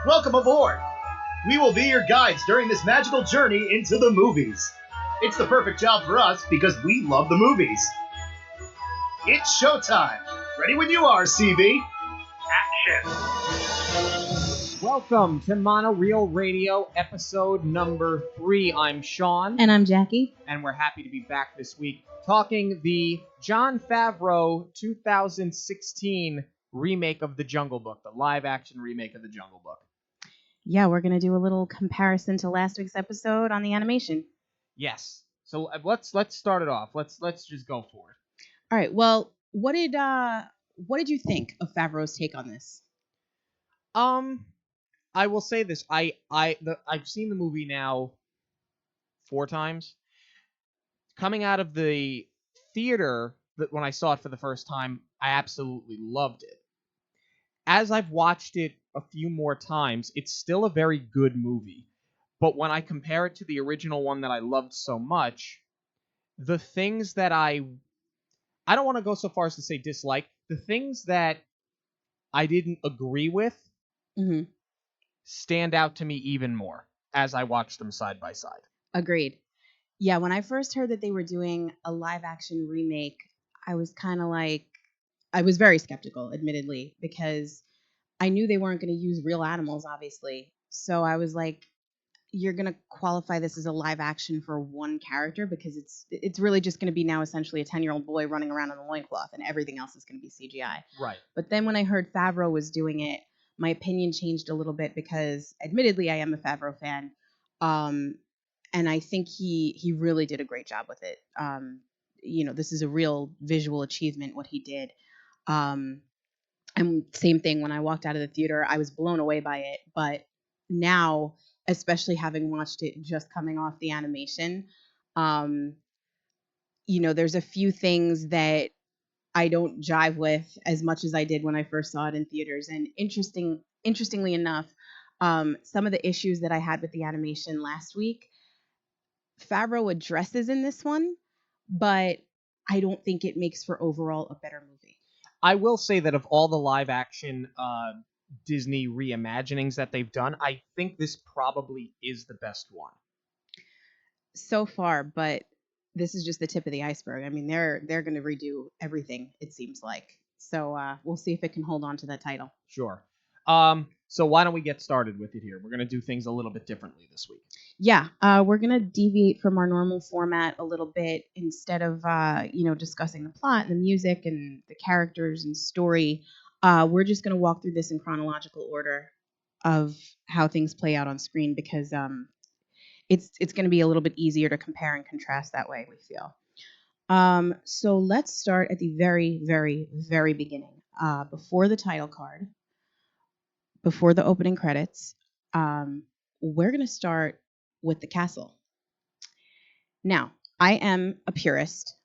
Welcome aboard! We will be your guides during this magical journey into the movies. It's the perfect job for us because we love the movies. It's showtime. Ready when you are, CB. Action. Welcome to Monoreel Radio, episode number 3. I'm Sean. And I'm Jackie. And we're happy to be back this week talking the Jon Favreau 2016 remake of The Jungle Book, the live-action remake of The Jungle Book. Yeah, we're going to do a little comparison to last week's episode on the animation. Yes. So let's start it off. Let's just go for it. All right. Well, what did you think of Favreau's take on this? I will say this. I've seen the movie now 4 times. Coming out of the theater, when I saw it for the first time, I absolutely loved it. As I've watched it a few more times, it's still a very good movie. But when I compare it to the original one that I loved so much, the things that I don't want to go so far as to say dislike, the things that I didn't agree with stand out to me even more as I watched them side by side. Agreed. Yeah, when I first heard that they were doing a live-action remake, I was kind of like, I was very skeptical, admittedly, because I knew they weren't going to use real animals, obviously. So I was like, you're going to qualify this as a live action for one character because it's really just going to be now essentially a 10-year-old boy running around in a loincloth and everything else is going to be CGI. Right. But then when I heard Favreau was doing it, my opinion changed a little bit because admittedly I am a Favreau fan. And I think he really did a great job with it. This is a real visual achievement, what he did. And same thing, when I walked out of the theater, I was blown away by it. But now, especially having watched it just coming off the animation, there's a few things that I don't jive with as much as I did when I first saw it in theaters. And interestingly enough, some of the issues that I had with the animation last week, Favreau addresses in this one, but I don't think it makes for overall a better movie. I will say that of all the live-action Disney reimaginings that they've done, I think this probably is the best one. So far, but this is just the tip of the iceberg. I mean, they're going to redo everything, it seems like. So we'll see if it can hold on to that title. Sure. So why don't we get started with it here? We're going to do things a little bit differently this week. Yeah, we're going to deviate from our normal format a little bit. Instead of, discussing the plot and the music and the characters and story, we're just going to walk through this in chronological order of how things play out on screen because it's going to be a little bit easier to compare and contrast that way, we feel. So let's start at the very, very, very beginning. Before the title card, before the opening credits, we're going to start with the castle. Now, I am a purist.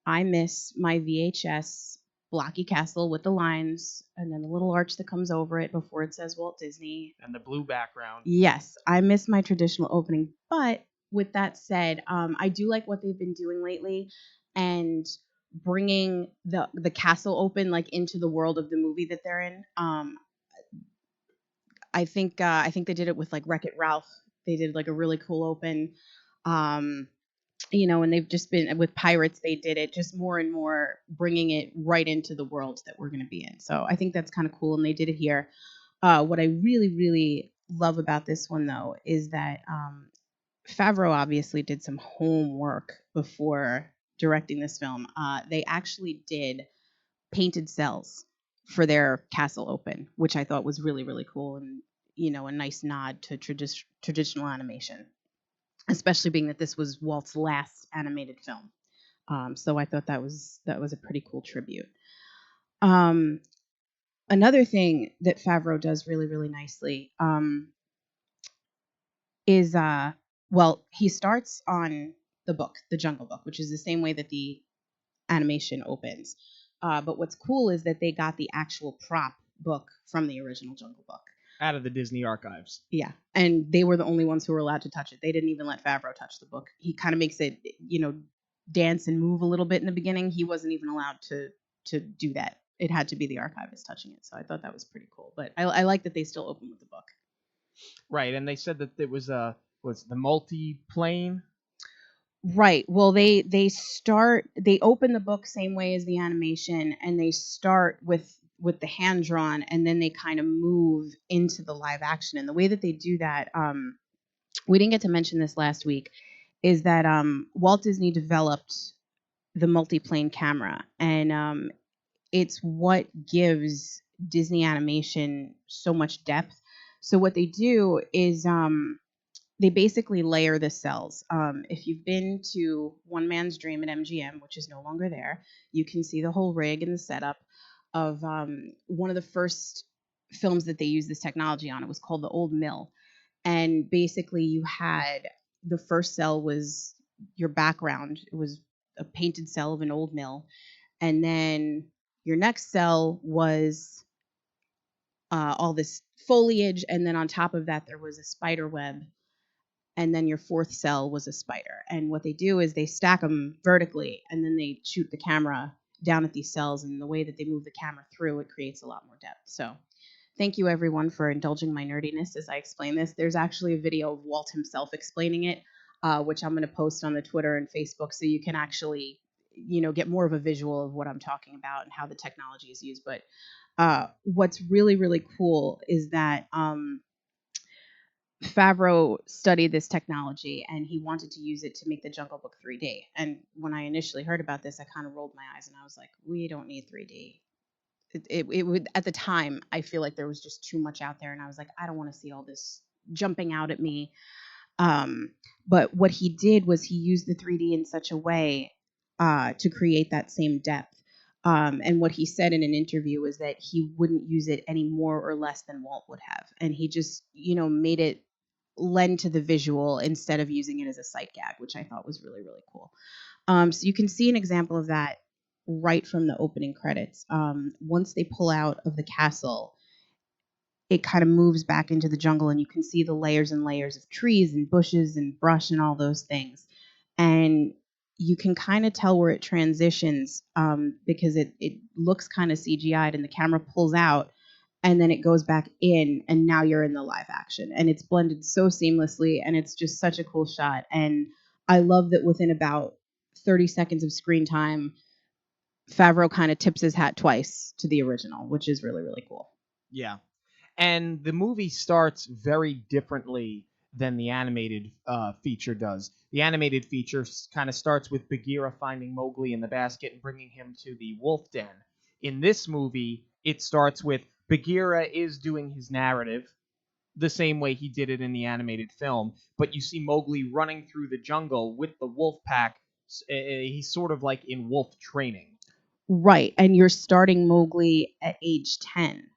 I miss my VHS blocky castle with the lines and then the little arch that comes over it before it says Walt Disney. And the blue background. Yes, I miss my traditional opening. But with that said, I do like what they've been doing lately and bringing the castle open like into the world of the movie that they're in. I think they did it with like Wreck-It Ralph. They did like a really cool open, and they've just been with Pirates. They did it just more and more, bringing it right into the world that we're going to be in. So I think that's kind of cool, and they did it here. What I really, really love about this one though is that Favreau obviously did some homework before directing this film. They actually did painted cells for their castle open, which I thought was really, really cool and, a nice nod to traditional animation, especially being that this was Walt's last animated film. So I thought that was a pretty cool tribute. Another thing that Favreau does really, really nicely is, he starts on the book, The Jungle Book, which is the same way that the animation opens. But what's cool is that they got the actual prop book from the original Jungle Book. Out of the Disney archives. Yeah, and they were the only ones who were allowed to touch it. They didn't even let Favreau touch the book. He kind of makes it, dance and move a little bit in the beginning. He wasn't even allowed to do that. It had to be the archivist touching it. So I thought that was pretty cool. But I like that they still open with the book. Right, and they said that it was the multi-plane. Right. Well, they open the book same way as the animation, and they start with the hand drawn, and then they kind of move into the live action. And the way that they do that, we didn't get to mention this last week, is that Walt Disney developed the multiplane camera, and it's what gives Disney animation so much depth. So what they do is they basically layer the cells. If you've been to One Man's Dream at MGM, which is no longer there, you can see the whole rig and the setup of one of the first films that they used this technology on. It was called The Old Mill. And basically, you had the first cell was your background, it was a painted cell of an old mill. And then your next cell was all this foliage. And then on top of that, there was a spider web, and then your fourth cell was a spider. And what they do is they stack them vertically, and then they shoot the camera down at these cells, and the way that they move the camera through, it creates a lot more depth. So thank you everyone for indulging my nerdiness as I explain this. There's actually a video of Walt himself explaining it, which I'm going to post on the Twitter and Facebook, so you can actually, get more of a visual of what I'm talking about and how the technology is used. But what's really, really cool is that Favreau studied this technology, and he wanted to use it to make the Jungle Book 3D. And when I initially heard about this, I kind of rolled my eyes and I was like, we don't need 3D. It would, at the time, I feel like there was just too much out there, and I was like, I don't want to see all this jumping out at me. But what he did was he used the 3D in such a way to create that same depth. And what he said in an interview was that he wouldn't use it any more or less than Walt would have. And he just, made it lend to the visual instead of using it as a sight gag, which I thought was really, really cool. So you can see an example of that right from the opening credits. Once they pull out of the castle, it kind of moves back into the jungle, and you can see the layers and layers of trees and bushes and brush and all those things. And you can kind of tell where it transitions because it looks kind of CGI'd, and the camera pulls out, and then it goes back in, and now you're in the live action. And it's blended so seamlessly, and it's just such a cool shot. And I love that within about 30 seconds of screen time, Favreau kind of tips his hat twice to the original, which is really, really cool. Yeah. And the movie starts very differently than the animated feature does. The animated feature kind of starts with Bagheera finding Mowgli in the basket and bringing him to the wolf den. In this movie, it starts with Bagheera is doing his narrative the same way he did it in the animated film, but you see Mowgli running through the jungle with the wolf pack. He's sort of like in wolf training. Right, and you're starting Mowgli at age 10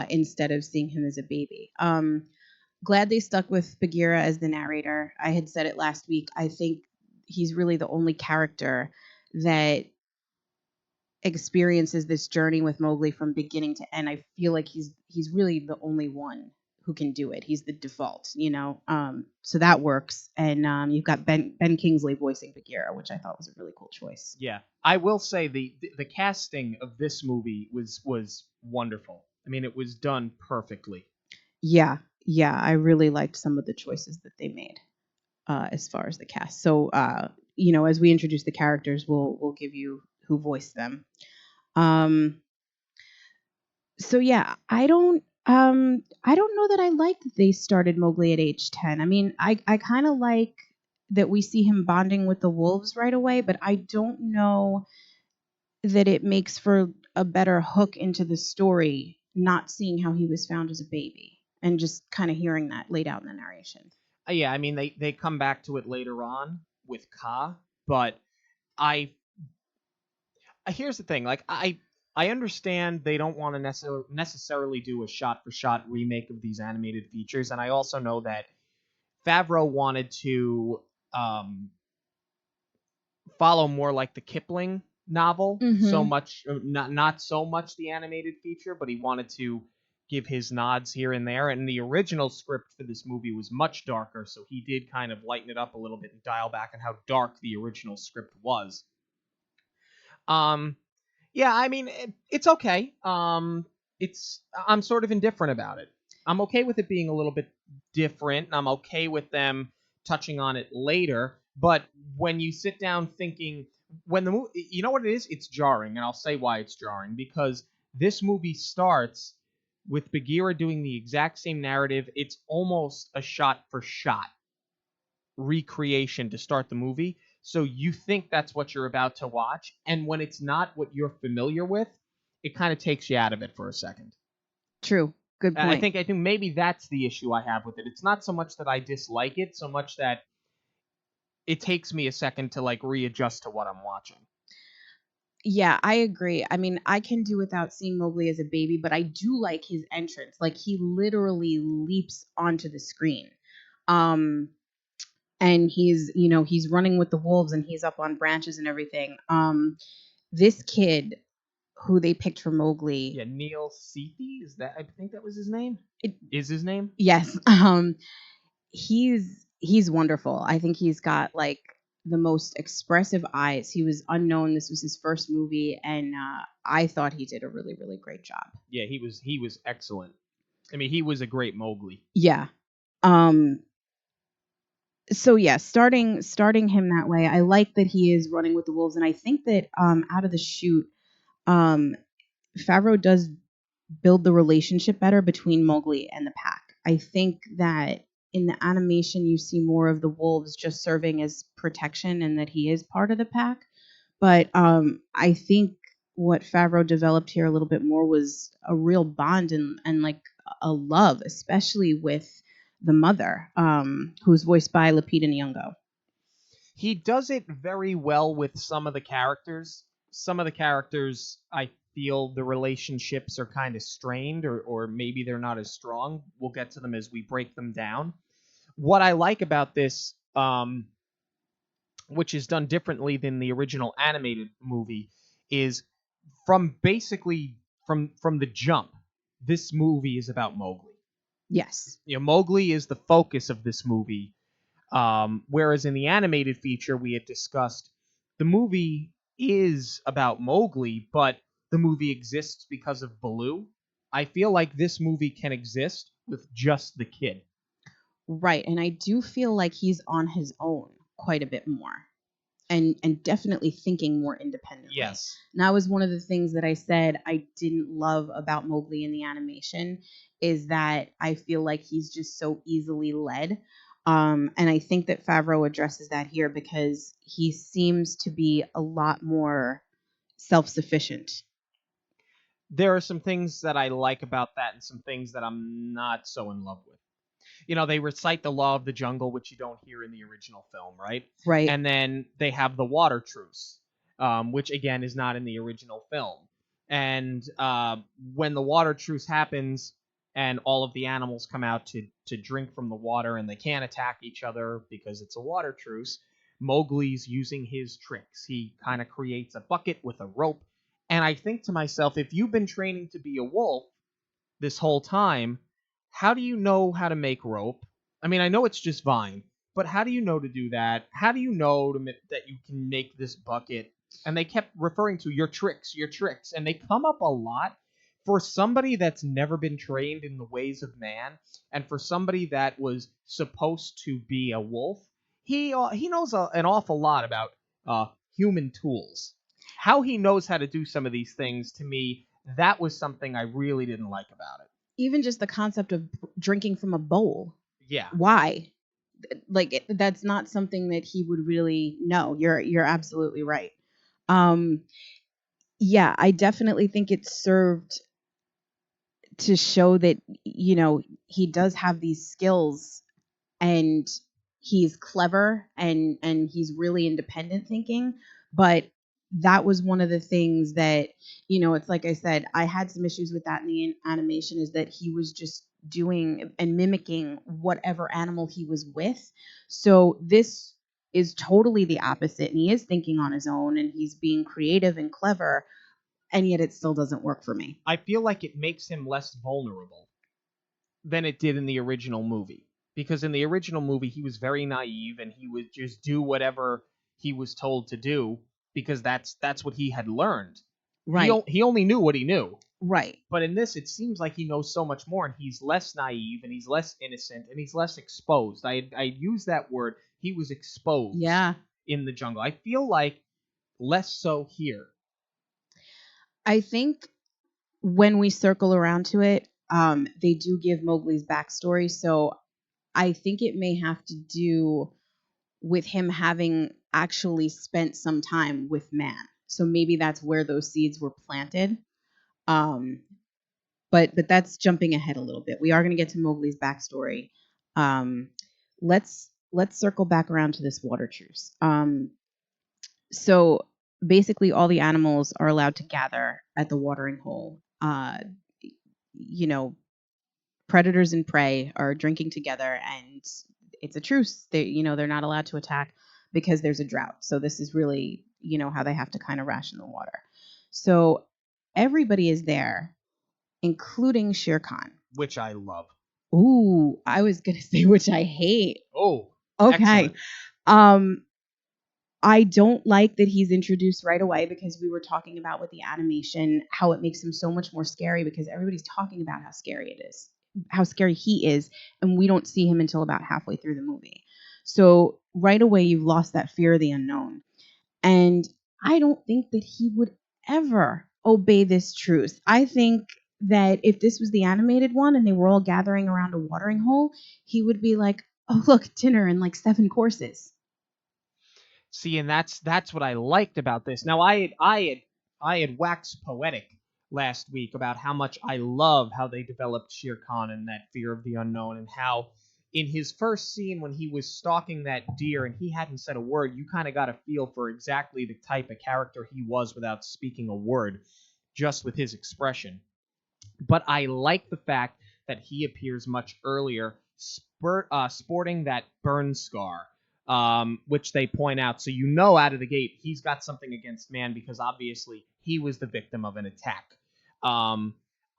instead of seeing him as a baby. Glad they stuck with Bagheera as the narrator. I had said it last week. I think he's really the only character that experiences this journey with Mowgli from beginning to end. I feel like he's really the only one who can do it. He's the default, so that works. And you've got Ben Kingsley voicing Bagheera, which I thought was a really cool choice. Yeah, I will say the casting of this movie was wonderful. I mean, it was done perfectly. Yeah, I really liked some of the choices that they made as far as the cast. So, as we introduce the characters, we'll give you who voiced them. So yeah, I don't know that I like that they started Mowgli at age 10. I mean, I kind of like that we see him bonding with the wolves right away, but I don't know that it makes for a better hook into the story, not seeing how he was found as a baby and just kind of hearing that laid out in the narration. Yeah, I mean, they come back to it later on with Ka, but here's the thing, like I understand they don't want to necessarily do a shot-for-shot remake of these animated features, and I also know that Favreau wanted to follow more like the Kipling novel, so much not so much the animated feature, but he wanted to give his nods here and there. And the original script for this movie was much darker, so he did kind of lighten it up a little bit and dial back on how dark the original script was. Yeah, I mean, it's okay. I'm sort of indifferent about it. I'm okay with it being a little bit different, and I'm okay with them touching on it later. But when you sit down thinking, when the movie, you know what it is? It's jarring, and I'll say why it's jarring. Because this movie starts with Bagheera doing the exact same narrative. It's almost a shot-for-shot recreation to start the movie. So you think that's what you're about to watch, and when it's not what you're familiar with, it kind of takes you out of it for a second. True. Good point. I think maybe that's the issue I have with it. It's not so much that I dislike it, so much that it takes me a second to like readjust to what I'm watching. Yeah, I agree. I mean, I can do without seeing Mowgli as a baby, but I do like his entrance. Like he literally leaps onto the screen. And he's running with the wolves and he's up on branches and everything. This kid who they picked for Mowgli. Yeah, Neil Sethi, I think that was his name? Is his name? Yes. He's wonderful. I think he's got like the most expressive eyes. He was unknown. This was his first movie, and I thought he did a really, really great job. Yeah, he was excellent. I mean, he was a great Mowgli. Yeah. So yeah, starting him that way. I like that he is running with the wolves, and I think that out of the chute, Favreau does build the relationship better between Mowgli and the pack. I think that in the animation you see more of the wolves just serving as protection and that he is part of the pack. But I think what Favreau developed here a little bit more was a real bond and like a love, especially with the mother, who's voiced by Lupita Nyong'o. He does it very well with some of the characters. Some of the characters, I feel the relationships are kind of strained, or maybe they're not as strong. We'll get to them as we break them down. What I like about this, which is done differently than the original animated movie, is from the jump, this movie is about Mowgli. Yes. Mowgli is the focus of this movie, whereas in the animated feature we had discussed, the movie is about Mowgli, but the movie exists because of Baloo. I feel like this movie can exist with just the kid. Right, and I do feel like he's on his own quite a bit more. And definitely thinking more independently. Yes. And that was one of the things that I said I didn't love about Mowgli in the animation, is that I feel like he's just so easily led. And I think that Favreau addresses that here because he seems to be a lot more self-sufficient. There are some things that I like about that and some things that I'm not so in love with. They recite the law of the jungle, which you don't hear in the original film, right? Right. And then they have the water truce, which, again, is not in the original film. And when the water truce happens and all of the animals come out to drink from the water and they can't attack each other because it's a water truce, Mowgli's using his tricks. He kind of creates a bucket with a rope. And I think to myself, if you've been training to be a wolf this whole time, how do you know how to make rope? I mean, I know it's just vine, but how do you know to do that? How do you know that you can make this bucket? And they kept referring to your tricks, and they come up a lot. For somebody that's never been trained in the ways of man, and for somebody that was supposed to be a wolf, he knows an awful lot about human tools. How he knows how to do some of these things, to me, that was something I really didn't like about it. Even just the concept of drinking from a bowl. Yeah. Why? Like that's not something that he would really know. You're absolutely right. Yeah, I definitely think it served to show that he does have these skills and he's clever and he's really independent thinking, but that was one of the things that, it's like I said, I had some issues with that in the animation, is that he was just doing and mimicking whatever animal he was with. So this is totally the opposite, and he is thinking on his own and he's being creative and clever, and yet it still doesn't work for me. I feel like it makes him less vulnerable than it did in the original movie. Because in the original movie, he was very naive and he would just do whatever he was told to do because that's what he had learned. Right. He only knew what he knew. Right. But in this, it seems like he knows so much more, and he's less naive, and he's less innocent, and he's less exposed. I use that word. He was exposed Yeah. in the jungle. I feel like less so here. I think when we circle around to it, they do give Mowgli's backstory. So I think it may have to do with him having actually spent some time with man. So maybe that's where those seeds were planted. But that's jumping ahead a little bit. We are going to get to Mowgli's backstory. Let's circle back around to this water truce. So basically, all the animals are allowed to gather at the watering hole. You know, predators and prey are drinking together, and it's a truce. They're not allowed to attack because there's a drought. So this is really, how they have to kind of ration the water. So everybody is there, including Shere Khan. Which I love. Ooh, I was gonna say which I hate. Oh, okay. Excellent. I don't like that he's introduced right away, because we were talking about with the animation how it makes him so much more scary, because everybody's talking about how scary it is, how scary he is, and we don't see him until about halfway through the movie. So right away you've lost that fear of the unknown. And I don't think that he would ever obey this truce. I think that if this was the animated one and they were all gathering around a watering hole, he would be like, "Oh, look, dinner and like 7 courses." See, and that's what I liked about this. Now, I had waxed poetic last week about how much I love how they developed Shere Khan and that fear of the unknown, and how in his first scene when he was stalking that deer and he hadn't said a word, you kind of got a feel for exactly the type of character he was without speaking a word, just with his expression. But I like the fact that he appears much earlier, sporting that burn scar, which they point out. So out of the gate, he's got something against man, because obviously he was the victim of an attack.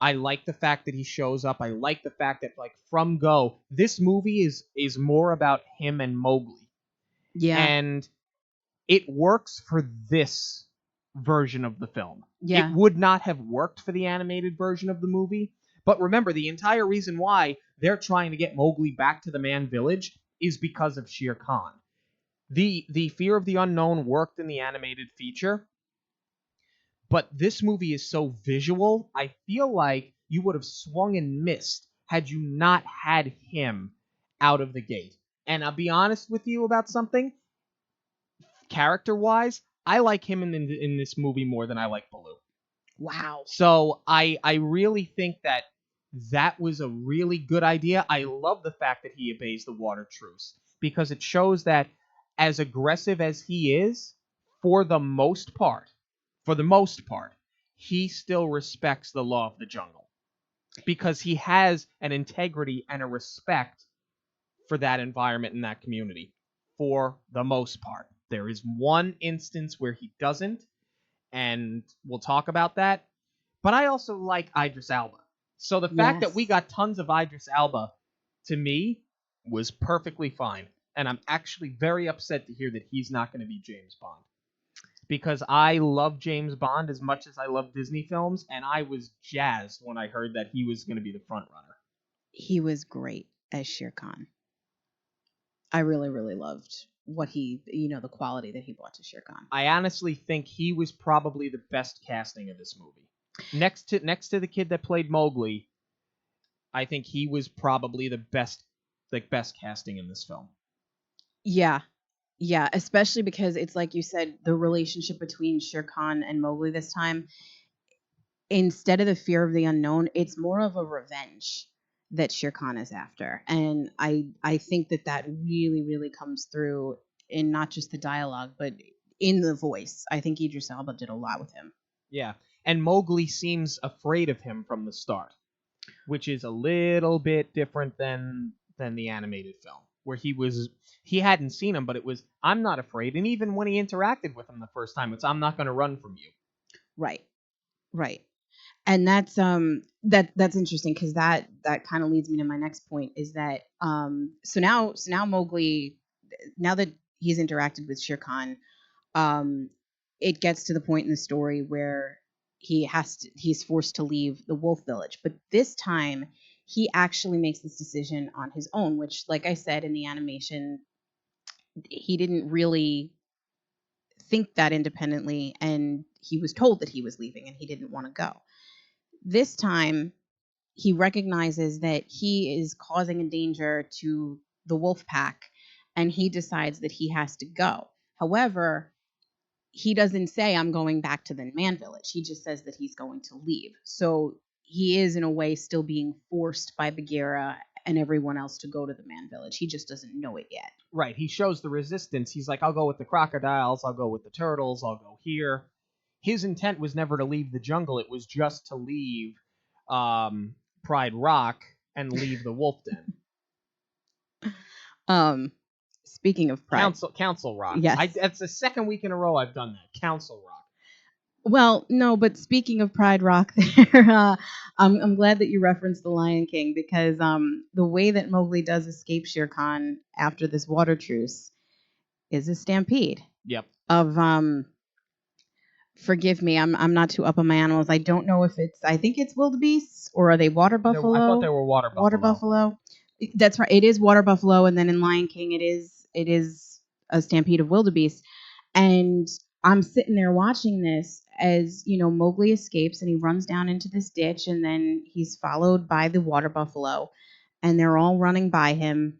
I like the fact that he shows up. I like the fact that, like, from go, this movie is more about him and Mowgli. Yeah. And it works for this version of the film. Yeah. It would not have worked for the animated version of the movie. But remember, the entire reason why they're trying to get Mowgli back to the Man Village is because of Shere Khan. The fear of the unknown worked in the animated feature, but this movie is so visual, I feel like you would have swung and missed had you not had him out of the gate. And I'll be honest with you about something. Character-wise, I like him in this movie more than I like Baloo. Wow. So I really think that was a really good idea. I love the fact that he obeys the water truce, because it shows that as aggressive as he is, for the most part, he still respects the law of the jungle, because he has an integrity and a respect for that environment and that community. For the most part, there is one instance where he doesn't, and we'll talk about that. But I also like Idris Elba. So the fact that we got tons of Idris Elba, to me, was perfectly fine. And I'm actually very upset to hear that he's not going to be James Bond, because I love James Bond as much as I love Disney films, and I was jazzed when I heard that he was going to be the front runner. He was great as Shere Khan. I really, really loved what he, the quality that he brought to Shere Khan. I honestly think he was probably the best casting of this movie. Next to the kid that played Mowgli, I think he was probably the best casting in this film. Yeah. Yeah, especially because it's like you said, the relationship between Shere Khan and Mowgli this time, instead of the fear of the unknown, it's more of a revenge that Shere Khan is after. And I think that really, really comes through in not just the dialogue, but in the voice. I think Idris Elba did a lot with him. Yeah, and Mowgli seems afraid of him from the start, which is a little bit different than the animated film, where he hadn't seen him, but it was, I'm not afraid. And even when he interacted with him the first time, it's, I'm not going to run from you. Right. And that's interesting, because that kind of leads me to my next point, is that so now Mowgli, now that he's interacted with Shere Khan, it gets to the point in the story where he's forced to leave the wolf village. But this time he actually makes this decision on his own, which, like I said, in the animation, he didn't really think that independently, and he was told that he was leaving and he didn't want to go. This time he recognizes that he is causing a danger to the wolf pack, and he decides that he has to go. However, he doesn't say, I'm going back to the man village. He just says that he's going to leave. So he is, in a way, still being forced by Bagheera and everyone else to go to the man village. He just doesn't know it yet. Right. He shows the resistance. He's like, I'll go with the crocodiles. I'll go with the turtles. I'll go here. His intent was never to leave the jungle. It was just to leave Pride Rock and leave the wolf den. Speaking of Pride, Council Rock. Yes, that's the second week in a row I've done that. Council Rock. Well, no, but speaking of Pride Rock, there, I'm glad that you referenced the Lion King, because the way that Mowgli does escape Shere Khan after this water truce is a stampede. Yep. Of forgive me, I'm not too up on my animals. I don't know if I think it's wildebeests, or are they water buffalo? I thought they were water buffalo. Water buffalo. That's right. It is water buffalo, and then in Lion King, it is a stampede of wildebeest. And I'm sitting there watching this as, Mowgli escapes and he runs down into this ditch, and then he's followed by the water buffalo, and they're all running by him,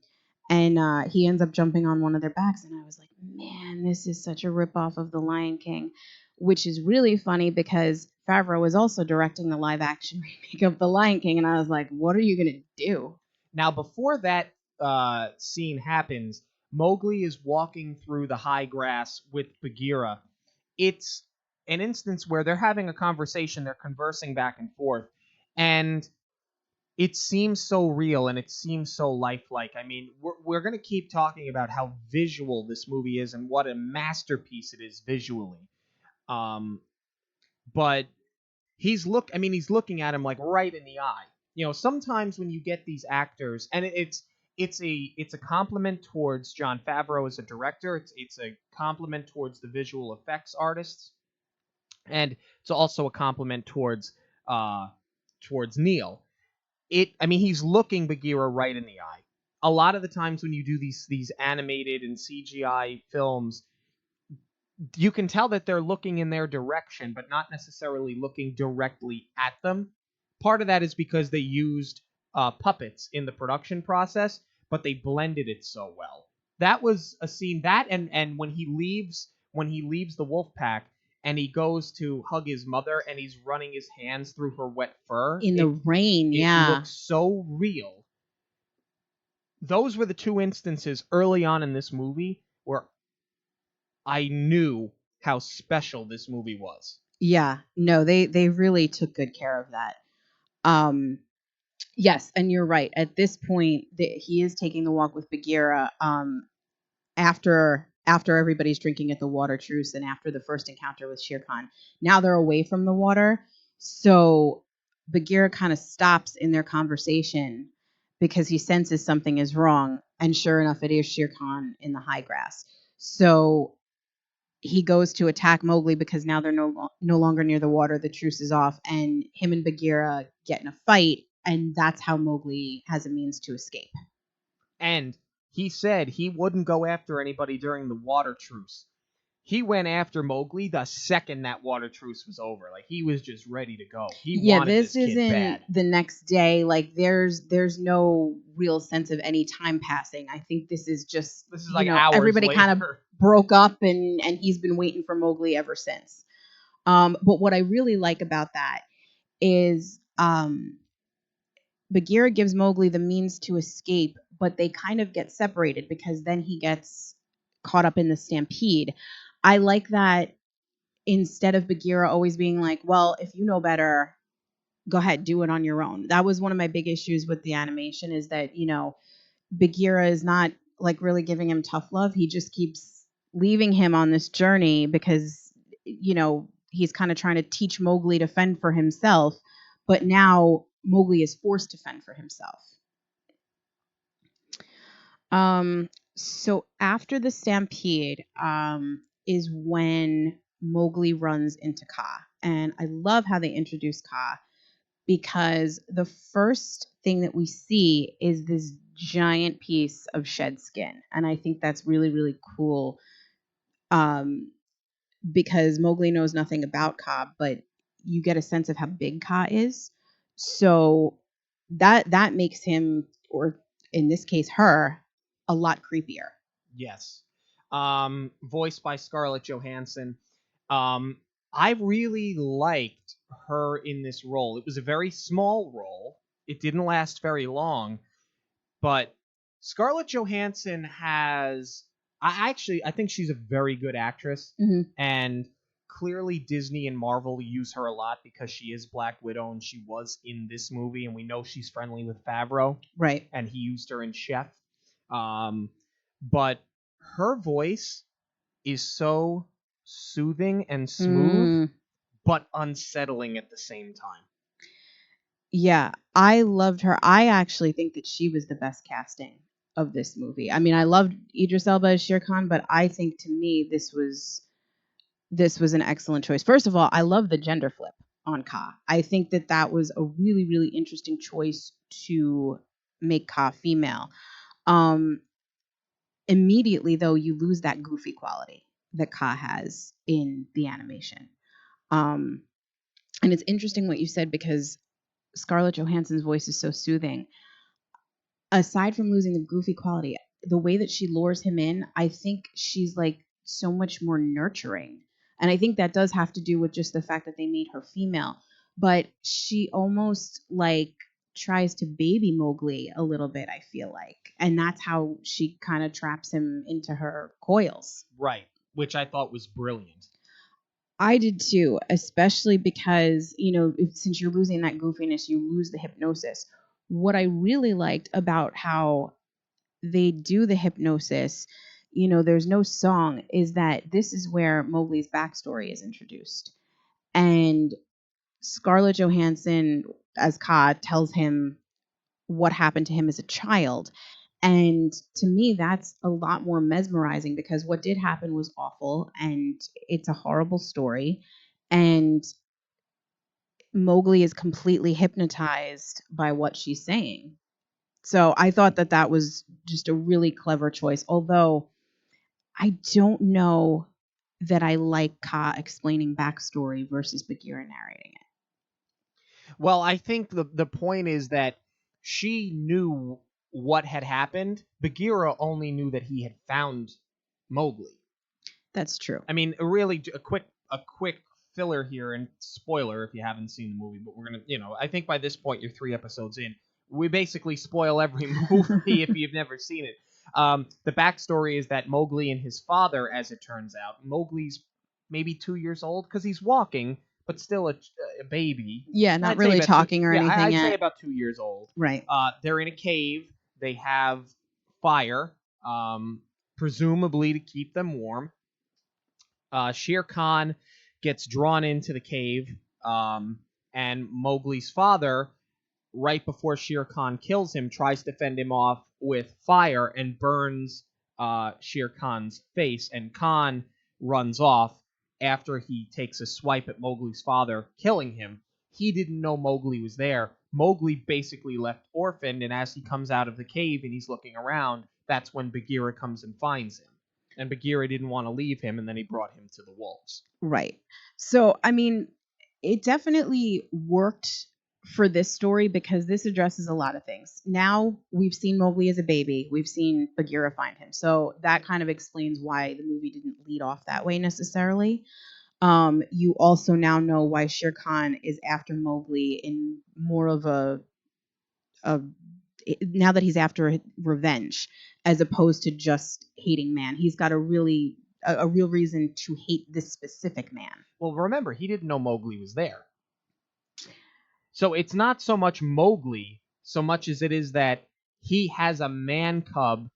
and he ends up jumping on one of their backs. And I was like, man, this is such a ripoff of The Lion King, which is really funny because Favreau is also directing the live action remake of The Lion King, and I was like, what are you going to do? Now, before that scene happens, Mowgli is walking through the high grass with Bagheera. It's an instance where they're having a conversation, they're conversing back and forth, and it seems so real and it seems so lifelike. I mean, we're going to keep talking about how visual this movie is and what a masterpiece it is visually. But he's looking at him like right in the eye. Sometimes when you get these actors, and it's a compliment towards Jon Favreau as a director. It's a compliment towards the visual effects artists, and it's also a compliment towards Neil. He's looking Bagheera right in the eye. A lot of the times when you do these animated and CGI films, you can tell that they're looking in their direction, but not necessarily looking directly at them. Part of that is because they used puppets in the production process, but they blended it so well. That was a scene and when he leaves the wolf pack and he goes to hug his mother and he's running his hands through her wet fur in the rain. Yeah, it looks so real. Those were the two instances early on in this movie where I knew how special this movie was. Yeah, no, they really took good care of that. Yes, and you're right. At this point, he is taking the walk with Bagheera after everybody's drinking at the water truce and after the first encounter with Shere Khan. Now they're away from the water, so Bagheera kind of stops in their conversation because he senses something is wrong, and sure enough, it is Shere Khan in the high grass. So he goes to attack Mowgli because now they're no longer near the water. The truce is off, and him and Bagheera get in a fight, and that's how Mowgli has a means to escape. And he said he wouldn't go after anybody during the water truce. He went after Mowgli the second that water truce was over. Like, he was just ready to go. He wanted this kid bad. The next day. Like, there's no real sense of any time passing. I think this is like hours everybody later. kind of broke up, and he's been waiting for Mowgli ever since. But what I really like about that is Bagheera gives Mowgli the means to escape, but they kind of get separated because then he gets caught up in the stampede. I like that instead of Bagheera always being like, well, if you know better, go ahead, do it on your own. That was one of my big issues with the animation, is that, Bagheera is not like really giving him tough love. He just keeps leaving him on this journey because, he's kind of trying to teach Mowgli to fend for himself. But now Mowgli is forced to fend for himself. So after the stampede, is when Mowgli runs into Kaa. And I love how they introduce Ka, because the first thing that we see is this giant piece of shed skin. And I think that's really, really cool, because Mowgli knows nothing about Ka, but you get a sense of how big Ka is. So that makes him, or in this case her, a lot creepier. Yes. Voiced by Scarlett Johansson. I really liked her in this role. It was a very small role. It didn't last very long, but Scarlett Johansson has. I think she's a very good actress, and clearly Disney and Marvel use her a lot because she is Black Widow and she was in this movie, and we know she's friendly with Favreau, right? And he used her in Chef. But her voice is so soothing and smooth, but unsettling at the same time. Yeah, I loved her. I actually think that she was the best casting of this movie. I mean, I loved Idris Elba as Shere Khan, but I think to me this was an excellent choice. First of all, I love the gender flip on Ka. I think that was a really, really interesting choice to make Ka female. Immediately, though, you lose that goofy quality that Ka has in the animation. And it's interesting what you said, because Scarlett Johansson's voice is so soothing. Aside from losing the goofy quality, the way that she lures him in, I think she's like so much more nurturing. And I think that does have to do with just the fact that they made her female. But she almost like tries to baby Mowgli a little bit, I feel like. And that's how she kind of traps him into her coils. Right, which I thought was brilliant. I did too, especially because, since you're losing that goofiness, you lose the hypnosis. What I really liked about how they do the hypnosis, there's no song, is that this is where Mowgli's backstory is introduced. And Scarlett Johansson as Ka tells him what happened to him as a child. And to me, that's a lot more mesmerizing, because what did happen was awful and it's a horrible story. And Mowgli is completely hypnotized by what she's saying. So I thought that was just a really clever choice. Although I don't know that I like Ka explaining backstory versus Bagheera narrating it. Well, I think the point is that she knew what had happened. Bagheera only knew that he had found Mowgli. That's true. I mean, really, a quick filler here, and spoiler if you haven't seen the movie, but we're gonna, I think by this point you're 3 episodes in. We basically spoil every movie if you've never seen it. The backstory is that Mowgli and his father, as it turns out, Mowgli's maybe 2 years old because he's walking, but still a baby. Yeah, not really talking or anything I'd yet. say about 2 years old. Right. They're in a cave. They have fire, presumably to keep them warm. Shere Khan gets drawn into the cave, and Mowgli's father, right before Shere Khan kills him, tries to fend him off with fire and burns Shere Khan's face, and Khan runs off after he takes a swipe at Mowgli's father, killing him. He didn't know Mowgli was there. Mowgli basically left orphaned, and as he comes out of the cave and he's looking around, that's when Bagheera comes and finds him. And Bagheera didn't want to leave him, and then he brought him to the wolves. Right. So, I mean, it definitely worked for this story because this addresses a lot of things. Now we've seen Mowgli as a baby. We've seen Bagheera find him. So that kind of explains why the movie didn't lead off that way necessarily. You also now know why Shere Khan is after Mowgli in more of a now that he's after revenge as opposed to just hating man. He's got a real reason to hate this specific man. Well, remember, he didn't know Mowgli was there. So it's not so much Mowgli, so much as it is that he has a man cub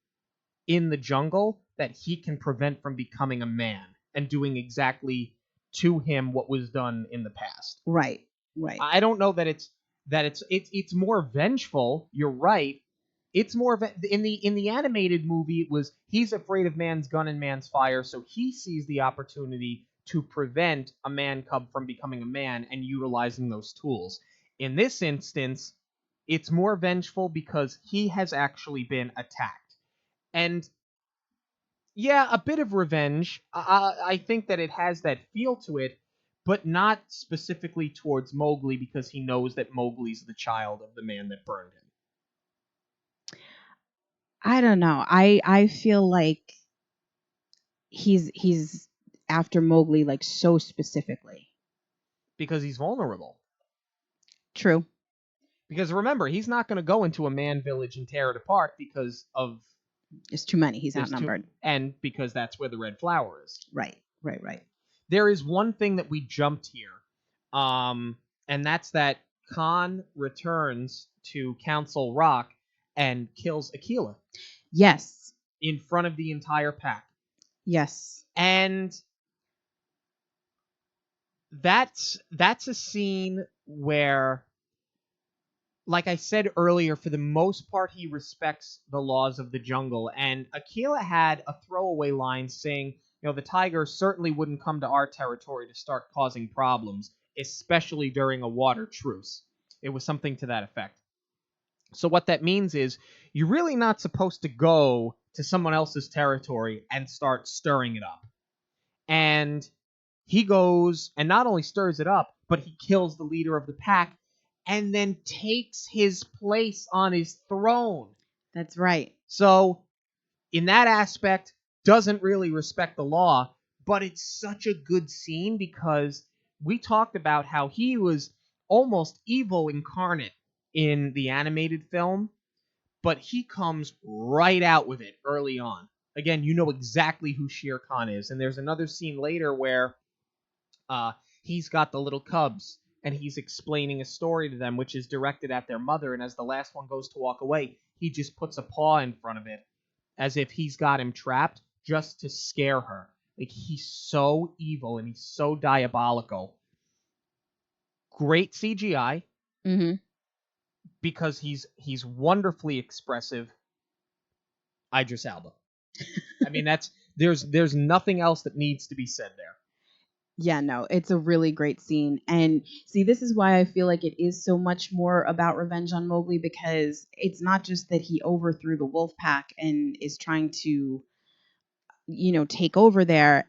in the jungle that he can prevent from becoming a man and doing exactly to him what was done in the past. Right. I don't know that it's more vengeful. You're right. It's more in the animated movie. It was he's afraid of man's gun and man's fire, so he sees the opportunity to prevent a man cub from becoming a man and utilizing those tools. In this instance, it's more vengeful because he has actually been attacked. And yeah, a bit of revenge. I think that it has that feel to it, but not specifically towards Mowgli because he knows that Mowgli's the child of the man that burned him. I don't know. I feel like he's after Mowgli like so specifically. Because he's vulnerable. True. Because remember, he's not going to go into a man village and tear it apart because of... It's too many. He's outnumbered. And because that's where the red flower is. Right. There is one thing that we jumped here. And that's that Khan returns to Council Rock and kills Aquila. Yes. In front of the entire pack. Yes. And that's a scene where, like I said earlier, for the most part, he respects the laws of the jungle. And Aquila had a throwaway line saying, the tiger certainly wouldn't come to our territory to start causing problems, especially during a water truce. It was something to that effect. So what that means is you're really not supposed to go to someone else's territory and start stirring it up. And he goes and not only stirs it up, but he kills the leader of the pack and then takes his place on his throne. That's right. So, in that aspect, doesn't really respect the law, but it's such a good scene because we talked about how he was almost evil incarnate in the animated film, but he comes right out with it early on. Again, you know exactly who Shere Khan is, and there's another scene later where he's got the little cubs, and he's explaining a story to them, which is directed at their mother, and as the last one goes to walk away, he just puts a paw in front of it, as if he's got him trapped, just to scare her. Like, he's so evil, and he's so diabolical. Great CGI. Mm-hmm. Because he's wonderfully expressive. Idris Elba. I mean, there's nothing else that needs to be said there. Yeah, no, it's a really great scene. And see, this is why I feel like it is so much more about revenge on Mowgli, because it's not just that he overthrew the wolf pack and is trying to, take over there.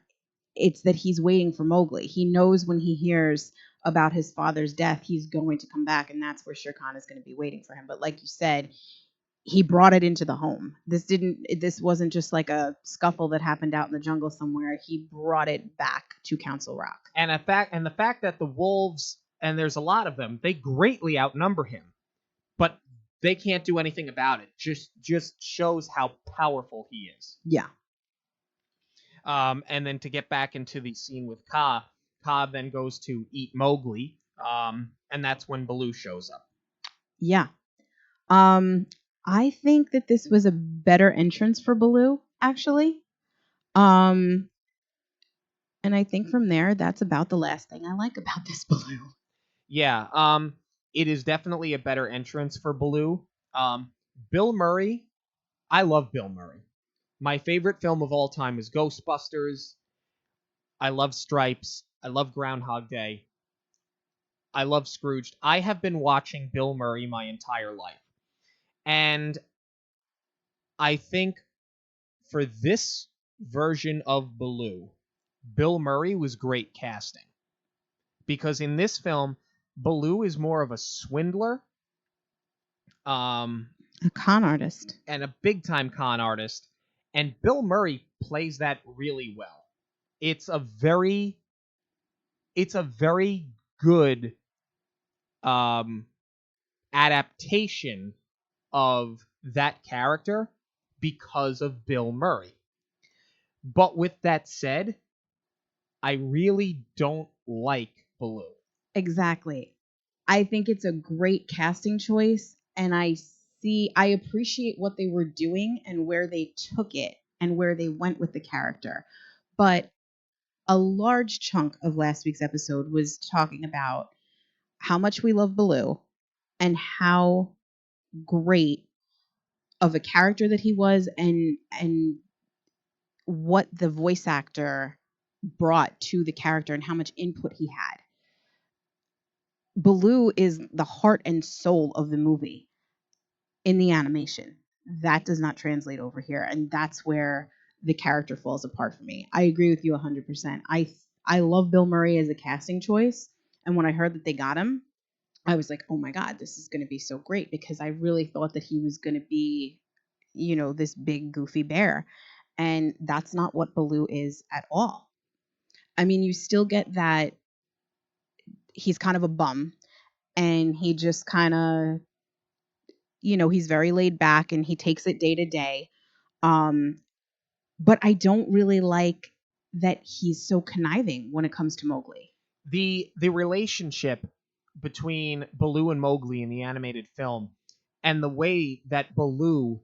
It's that he's waiting for Mowgli. He knows when he hears about his father's death, he's going to come back, and that's where Shere Khan is going to be waiting for him. But like you said, he brought it into the home. This wasn't just like a scuffle that happened out in the jungle somewhere. He brought it back to Council Rock. And the fact that the wolves, and there's a lot of them, they greatly outnumber him, but they can't do anything about it. Just shows how powerful he is. Yeah. And then to get back into the scene with Ka then goes to eat Mowgli, and that's when Baloo shows up. Yeah. I think that this was a better entrance for Baloo, actually. And I think from there, that's about the last thing I like about this Baloo. Yeah, it is definitely a better entrance for Baloo. Bill Murray, I love Bill Murray. My favorite film of all time is Ghostbusters. I love Stripes. I love Groundhog Day. I love Scrooged. I have been watching Bill Murray my entire life. And I think for this version of Baloo, Bill Murray was great casting. Because in this film, Baloo is more of a swindler. A con artist. And a big-time con artist. And Bill Murray plays that really well. It's a very good adaptation of that character because of Bill Murray. But with that said, I really don't like Baloo. Exactly. I think it's a great casting choice, and I appreciate what they were doing and where they took it and where they went with the character. But a large chunk of last week's episode was talking about how much we love Baloo and how great of a character that he was, and what the voice actor brought to the character and how much input he had. Baloo is the heart and soul of the movie in the animation. That does not translate over here, and that's where the character falls apart for me. I agree with you 100%. I love Bill Murray as a casting choice, and when I heard that they got him, I was like, oh my God, this is going to be so great, because I really thought that he was going to be, this big goofy bear, and that's not what Baloo is at all. I mean, you still get that he's kind of a bum, and he just kind of, he's very laid back and he takes it day to day. But I don't really like that he's so conniving when it comes to Mowgli. The relationship between Baloo and Mowgli in the animated film, and the way that Baloo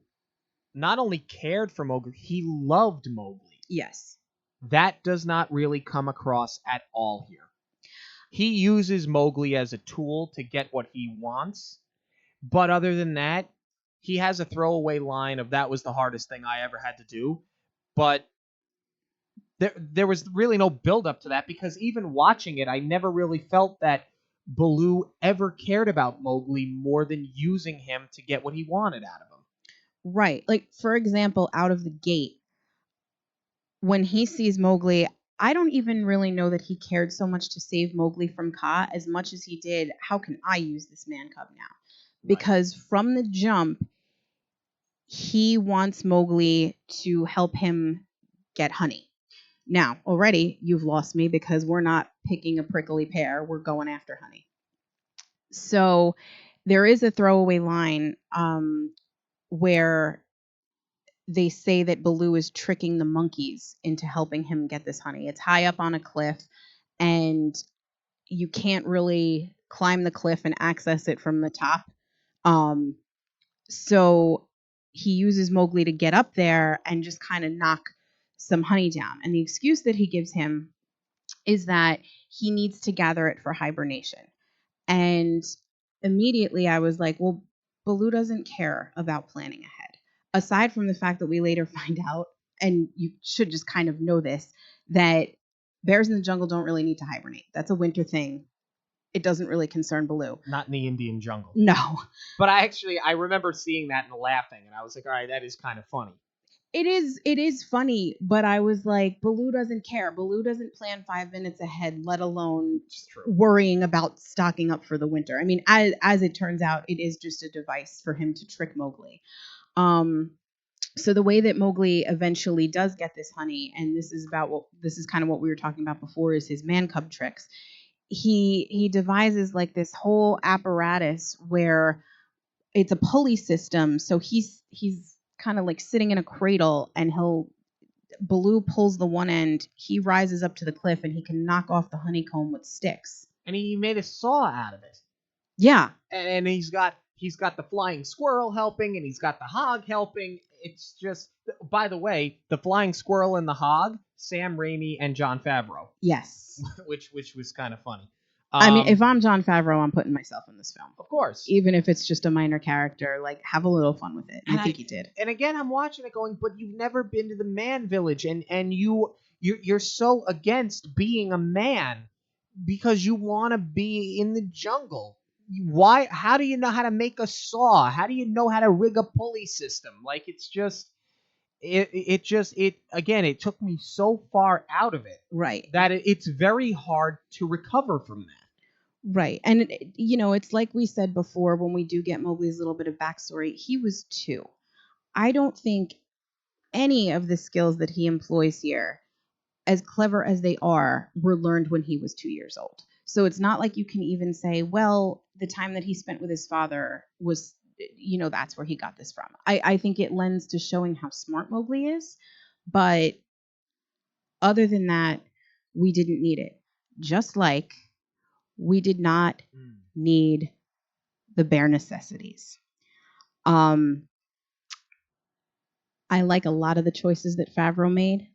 not only cared for Mowgli, he loved Mowgli. Yes. That does not really come across at all here. He uses Mowgli as a tool to get what he wants, but other than that, he has a throwaway line of "that was the hardest thing I ever had to do," but there was really no build up to that, because even watching it, I never really felt that Baloo ever cared about Mowgli more than using him to get what he wanted out of him. Right. Like, for example, out of the gate, when he sees Mowgli, I don't even really know that he cared so much to save Mowgli from Kaa as much as he did, how can I use this man cub now? Because from the jump, he wants Mowgli to help him get honey. Now, already, you've lost me, because we're not picking a prickly pear. We're going after honey. So there is a throwaway line where they say that Baloo is tricking the monkeys into helping him get this honey. It's high up on a cliff, and you can't really climb the cliff and access it from the top. So he uses Mowgli to get up there and just kind of knock some honey down. And the excuse that he gives him is that he needs to gather it for hibernation. And immediately I was like, well, Baloo doesn't care about planning ahead. Aside from the fact that we later find out, and you should just kind of know this, that bears in the jungle don't really need to hibernate. That's a winter thing. It doesn't really concern Baloo. Not in the Indian jungle. No. But I remember seeing that and laughing, and I was like, all right, that is kind of funny. It is funny, but I was like, Baloo doesn't care. Baloo doesn't plan 5 minutes ahead, let alone worrying about stocking up for the winter. I mean, as it turns out, it is just a device for him to trick Mowgli. So the way that Mowgli eventually does get this honey, and this is kind of what we were talking about before, is his man cub tricks. He devises like this whole apparatus where it's a pulley system. So he's kind of like sitting in a cradle, and Baloo pulls the one end, he rises up to the cliff, and he can knock off the honeycomb with sticks. And he made a saw out of it. Yeah. And he's got the flying squirrel helping, and he's got the hog helping. It's just, by the way, the flying squirrel and the hog, Sam Raimi and Jon Favreau. Yes. which was kind of funny. I mean, if I'm Jon Favreau, I'm putting myself in this film. Of course. Even if it's just a minor character, like, have a little fun with it. And I think he did. And again, I'm watching it going, but you've never been to the man village, and you're so against being a man because you want to be in the jungle. Why? How do you know how to make a saw? How do you know how to rig a pulley system? Like, it's just... It took me so far out of it, right, that it's very hard to recover from that. Right. And it's like we said before, when we do get Mowgli's little bit of backstory, he was 2. I don't think any of the skills that he employs here, as clever as they are, were learned when he was 2 years old. So it's not like you can even say, well, the time that he spent with his father was, that's where he got this from. I think it lends to showing how smart Mowgli is. But other than that, we didn't need it. Just like we did not need the bare necessities. I like a lot of the choices that Favreau made,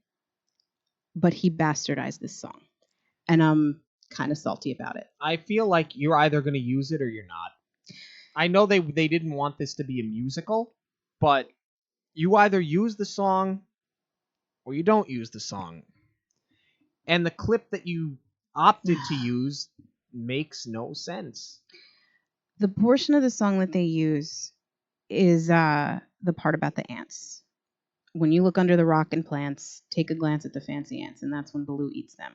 but he bastardized this song. And I'm kind of salty about it. I feel like you're either going to use it or you're not. I know they didn't want this to be a musical, but you either use the song or you don't use the song. And the clip that you opted to use makes no sense. The portion of the song that they use is the part about the ants. When you look under the rock and plants, take a glance at the fancy ants, and that's when Baloo eats them.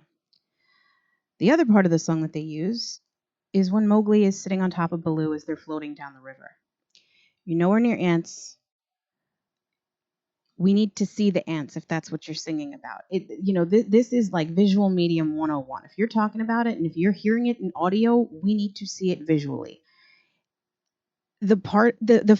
The other part of the song that they use is when Mowgli is sitting on top of Baloo as they're floating down the river. You're nowhere near ants. We need to see the ants if that's what you're singing about. This is like visual medium 101. If you're talking about it and if you're hearing it in audio, we need to see it visually. The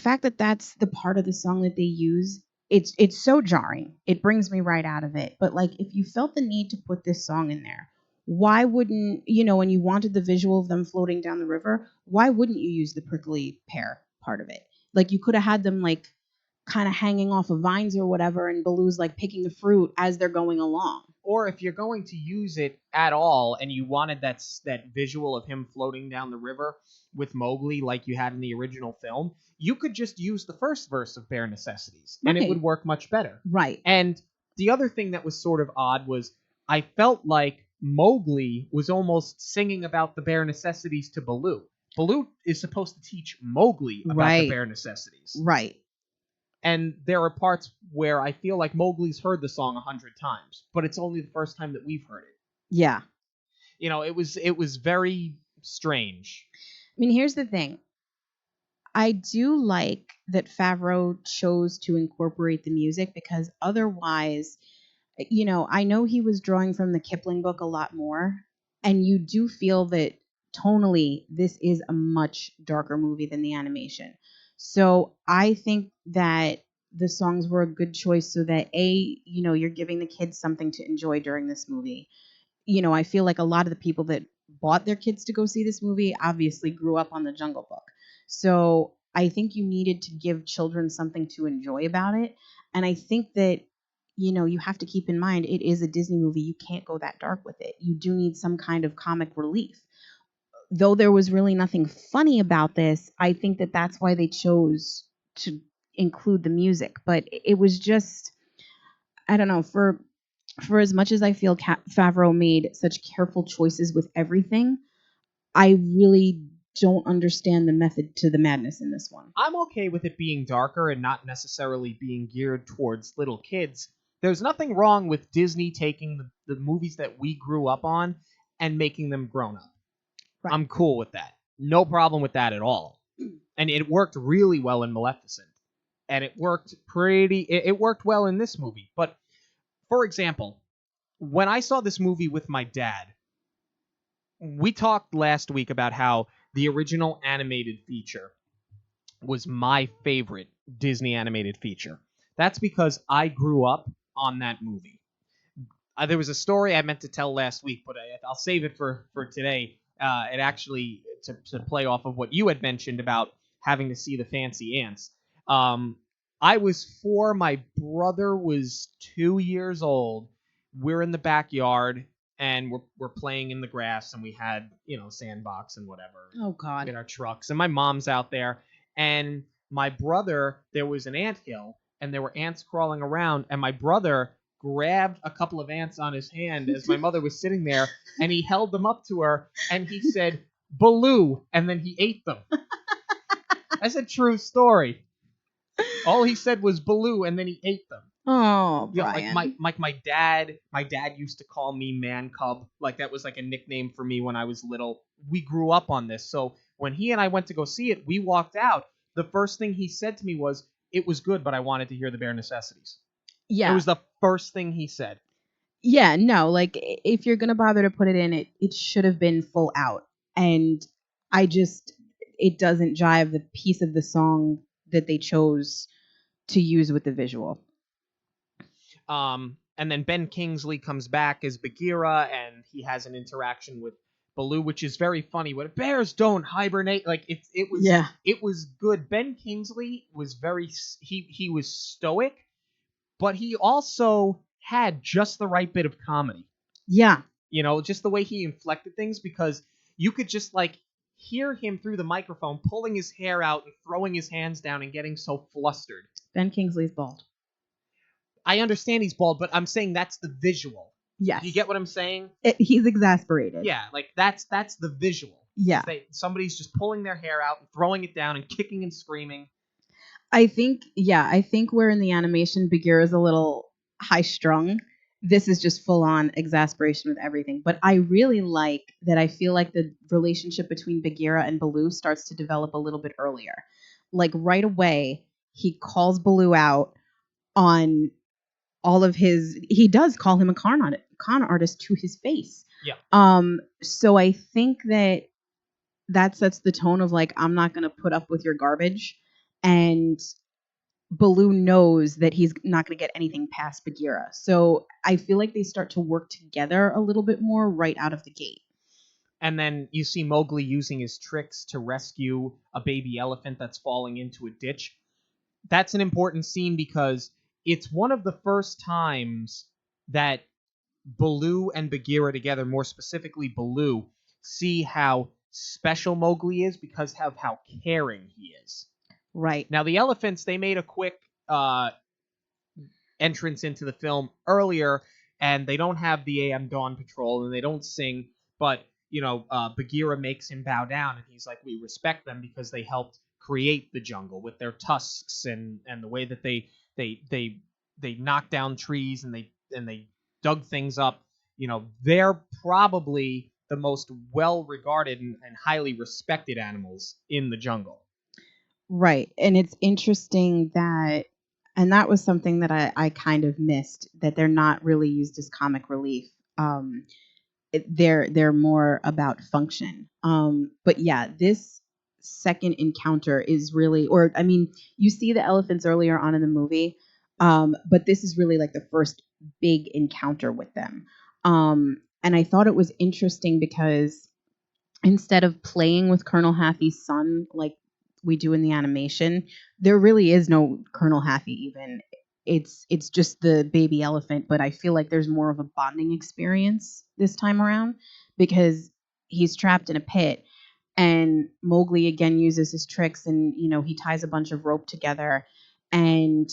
fact that that's the part of the song that they use, it's so jarring. It brings me right out of it. But like, if you felt the need to put this song in there, why wouldn't, when you wanted the visual of them floating down the river, why wouldn't you use the prickly pear part of it? Like, you could have had them like kind of hanging off of vines or whatever, and Baloo's like picking the fruit as they're going along. Or if you're going to use it at all and you wanted that visual of him floating down the river with Mowgli like you had in the original film, you could just use the first verse of Bare Necessities and it would work much better. Right. And the other thing that was sort of odd was I felt like Mowgli was almost singing about the bare necessities to Baloo. Baloo is supposed to teach Mowgli about the bare necessities. Right. And there are parts where I feel like Mowgli's heard the song 100 times, but it's only the first time that we've heard it. Yeah. It was very strange. I mean, here's the thing. I do like that Favreau chose to incorporate the music, because otherwise, I know he was drawing from the Kipling book a lot more, and you do feel that tonally this is a much darker movie than the animation. So I think that the songs were a good choice so that you're giving the kids something to enjoy during this movie. I feel like a lot of the people that bought their kids to go see this movie obviously grew up on the Jungle Book. So I think you needed to give children something to enjoy about it. And I think that, you have to keep in mind it is a Disney movie. You can't go that dark with it. You do need some kind of comic relief. Though there was really nothing funny about this, I think that that's why they chose to include the music. But it was just, I don't know, for as much as I feel Favreau made such careful choices with everything, I really don't understand the method to the madness in this one. I'm okay with it being darker and not necessarily being geared towards little kids. There's nothing wrong with Disney taking the movies that we grew up on and making them grown up. Right. I'm cool with that. No problem with that at all. And it worked really well in Maleficent. And it worked well in this movie. But, for example, when I saw this movie with my dad, we talked last week about how the original animated feature was my favorite Disney animated feature. That's because I grew up on that movie. There was a story I meant to tell last week, but I'll save it for today. It actually, to play off of what you had mentioned about having to see the fancy ants. I was 4, my brother was 2 years old. We're in the backyard, and we're playing in the grass, and we had, sandbox and whatever. Oh, God. In our trucks. And my mom's out there, and my brother, there was an anthill, and there were ants crawling around, and my brother grabbed a couple of ants on his hand as my mother was sitting there, and he held them up to her, and he said, "Baloo," and then he ate them. That's a true story. All he said was Baloo, and then he ate them. Oh, Brian. Like my dad used to call me Man Cub. Like, that was like a nickname for me when I was little. We grew up on this. So when he and I went to go see it, we walked out. The first thing he said to me was, "It was good, but I wanted to hear the bare necessities." Yeah. It was the first thing he said. Yeah, no, like, if you're going to bother to put it in, it should have been full out. And it doesn't jive the piece of the song that they chose to use with the visual. And then Ben Kingsley comes back as Bagheera, and he has an interaction with Baloo, which is very funny. When bears don't hibernate, like it was good. Ben Kingsley was he was stoic, but he also had just the right bit of comedy. Yeah. Just the way he inflected things, because you could just hear him through the microphone pulling his hair out and throwing his hands down and getting so flustered. Ben Kingsley's bald. I understand he's bald, but I'm saying that's the visual. Yes. You get what I'm saying? He's exasperated. Yeah, like that's the visual. Yeah. Somebody's just pulling their hair out and throwing it down and kicking and screaming. I think where in the animation Bagheera's a little high strung, this is just full on exasperation with everything. But I really like that. I feel like the relationship between Bagheera and Baloo starts to develop a little bit earlier. Like right away, he calls Baloo out on all of his. He does call him a con artist to his face. Yeah. So I think that sets the tone of like, I'm not gonna put up with your garbage. And Baloo knows that he's not going to get anything past Bagheera. So I feel like they start to work together a little bit more right out of the gate. And then you see Mowgli using his tricks to rescue a baby elephant that's falling into a ditch. That's an important scene because it's one of the first times that Baloo and Bagheera together, more specifically Baloo, see how special Mowgli is because of how caring he is. Right. Now, the elephants, they made a quick entrance into the film earlier, and they don't have the AM Dawn Patrol, and they don't sing, but, Bagheera makes him bow down, and he's like, we respect them because they helped create the jungle with their tusks and the way that they knocked down trees and they dug things up. They're probably the most well-regarded and highly respected animals in the jungle. Right. And it's interesting that was something that I kind of missed, that they're not really used as comic relief. They're more about function. But yeah, this second encounter is really, you see the elephants earlier on in the movie, but this is really like the first big encounter with them. And I thought it was interesting because instead of playing with Colonel Hathie's son like we do in the animation, there really is no Colonel Hathie even. It's just the baby elephant, but I feel like there's more of a bonding experience this time around because he's trapped in a pit and Mowgli again uses his tricks and he ties a bunch of rope together and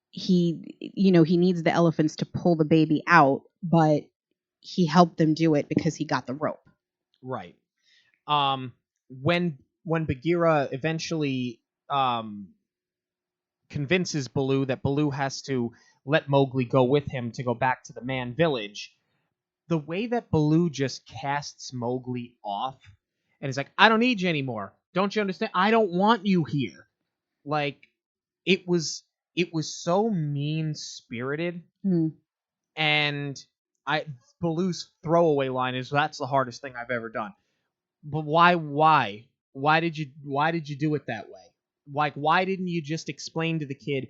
he needs the elephants to pull the baby out, but he helped them do it because he got the rope. Right. When Bagheera eventually convinces Baloo that Baloo has to let Mowgli go with him to go back to the Man Village, the way that Baloo just casts Mowgli off and is like, I don't need you anymore. Don't you understand? I don't want you here. Like, it was so mean-spirited. And Baloo's throwaway line is, that's the hardest thing I've ever done. But why? Why did you do it that way? Like, why didn't you just explain to the kid,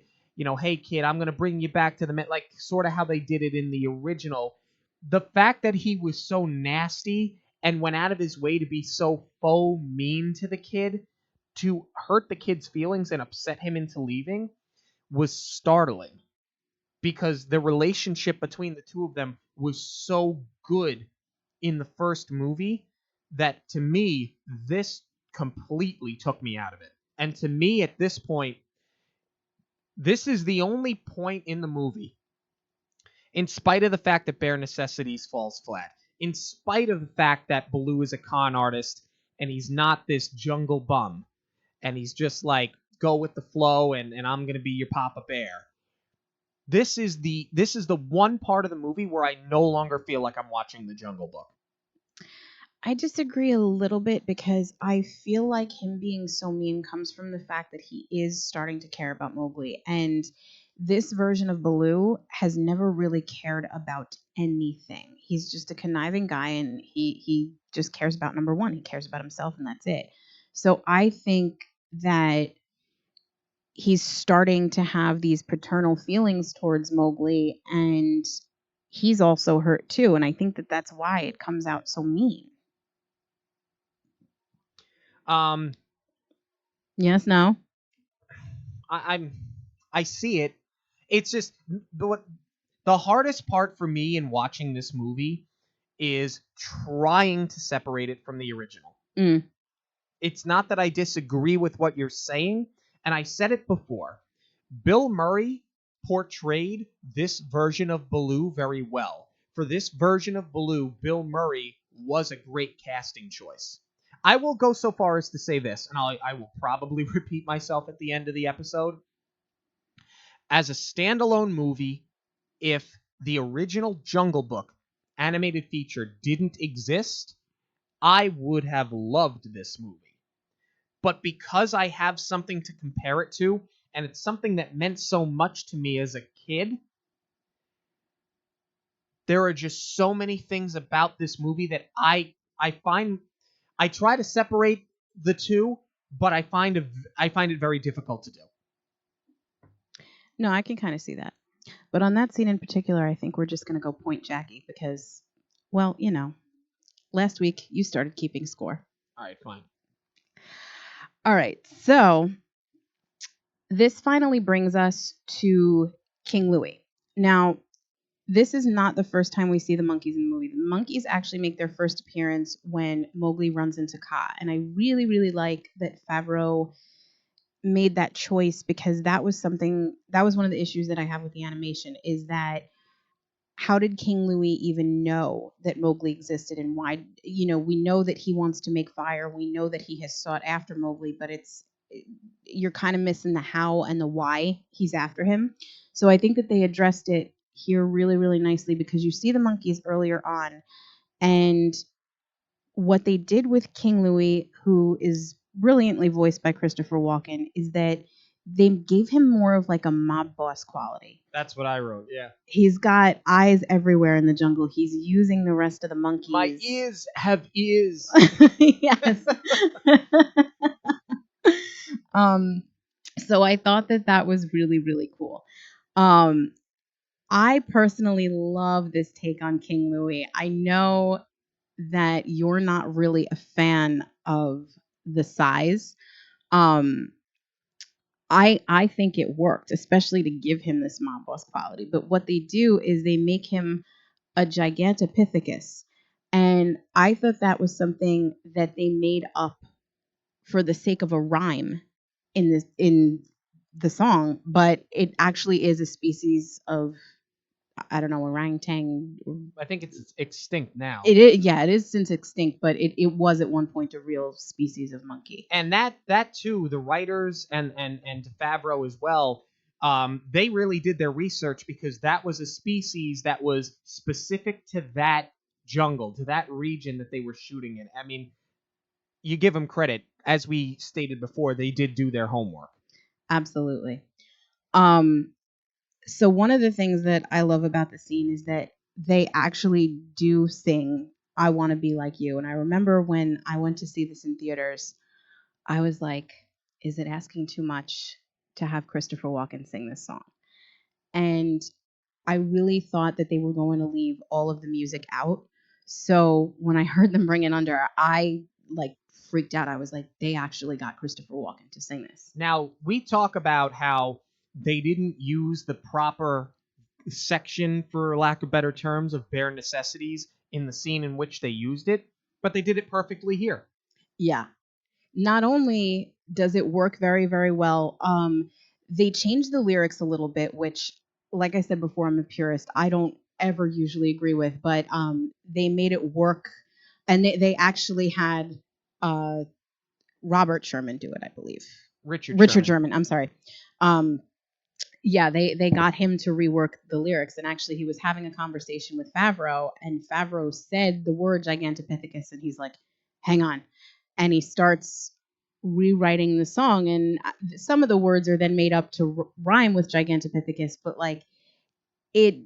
hey kid, I'm gonna bring you back to the like sort of how they did it in the original. The fact that he was so nasty and went out of his way to be so faux mean to the kid, to hurt the kid's feelings and upset him into leaving, was startling. Because the relationship between the two of them was so good in the first movie that, to me, this completely took me out of it. And to me, at this point, this is the only point in the movie, in spite of the fact that Bare Necessities falls flat, in spite of the fact that Baloo is a con artist and he's not this jungle bum, and he's just like, go with the flow and I'm going to be your Papa Bear. This is the one part of the movie where I no longer feel like I'm watching The Jungle Book. I disagree a little bit because I feel like him being so mean comes from the fact that he is starting to care about Mowgli. And this version of Baloo has never really cared about anything. He's just a conniving guy and he just cares about number one. He cares about himself and that's it. So I think that he's starting to have these paternal feelings towards Mowgli and he's also hurt too. And I think that that's why it comes out so mean. Yes, no. I see it. It's just the hardest part for me in watching this movie is trying to separate it from the original. It's not that I disagree with what you're saying, and I said it before. Bill Murray portrayed this version of Baloo very well for this version of Baloo, Bill Murray was a great casting choice. I will go so far as to say this, and I will probably repeat myself at the end of the episode. As a standalone movie, if the original Jungle Book animated feature didn't exist, I would have loved this movie. But because I have something to compare it to, and it's something that meant so much to me as a kid, there are just so many things about this movie that I find. I try to separate the two, but I find it very difficult to do. No, I can kind of see that. But on that scene in particular, I think we're just going to go point Jackie because, well, last week you started keeping score. All right, fine. All right, so this finally brings us to King Louie. Now, this is not the first time we see the monkeys in the movie. The monkeys actually make their first appearance when Mowgli runs into Kaa. And I really, really like that Favreau made that choice because that was one of the issues that I have with the animation is that how did King Louie even know that Mowgli existed and why? We know that he wants to make fire. We know that he has sought after Mowgli, but you're kind of missing the how and the why he's after him. So I think that they addressed it here really, really nicely because you see the monkeys earlier on, and what they did with King Louie, who is brilliantly voiced by Christopher Walken, is that they gave him more of like a mob boss quality. That's what I wrote, yeah. He's got eyes everywhere in the jungle. He's using the rest of the monkeys. My ears have ears. Yes. So I thought that was really, really cool. I personally love this take on King Louie. I know that you're not really a fan of the size. I think it worked, especially to give him this mob boss quality. But what they do is they make him a Gigantopithecus. And I thought that was something that they made up for the sake of a rhyme in the song, but it actually is a species of, I don't know, orangutan. I think it's extinct now. It is since extinct, but it was at one point a real species of monkey. And that too, the writers and Favreau as well, they really did their research because that was a species that was specific to that jungle, to that region that they were shooting in. I mean, you give them credit. As we stated before, they did do their homework. Absolutely. So one of the things that I love about the scene is that they actually do sing I Want to Be Like You. And I remember when I went to see this in theaters, I was like, is it asking too much to have Christopher Walken sing this song? And I really thought that they were going to leave all of the music out. So when I heard them bring it under, I freaked out. I was like, they actually got Christopher Walken to sing this. Now, we talk about how they didn't use the proper section, for lack of better terms, of bare necessities in the scene in which they used it, but they did it perfectly here. Yeah. Not only does it work very, very well, they changed the lyrics a little bit, which, like I said before, I'm a purist. I don't ever usually agree with, but they made it work, and they actually had Robert Sherman do it, I believe. Richard Sherman. I'm sorry. Yeah, they got him to rework the lyrics, and actually he was having a conversation with Favreau, and Favreau said the word Gigantopithecus, and he's like, hang on. And he starts rewriting the song, and some of the words are then made up to rhyme with Gigantopithecus, but it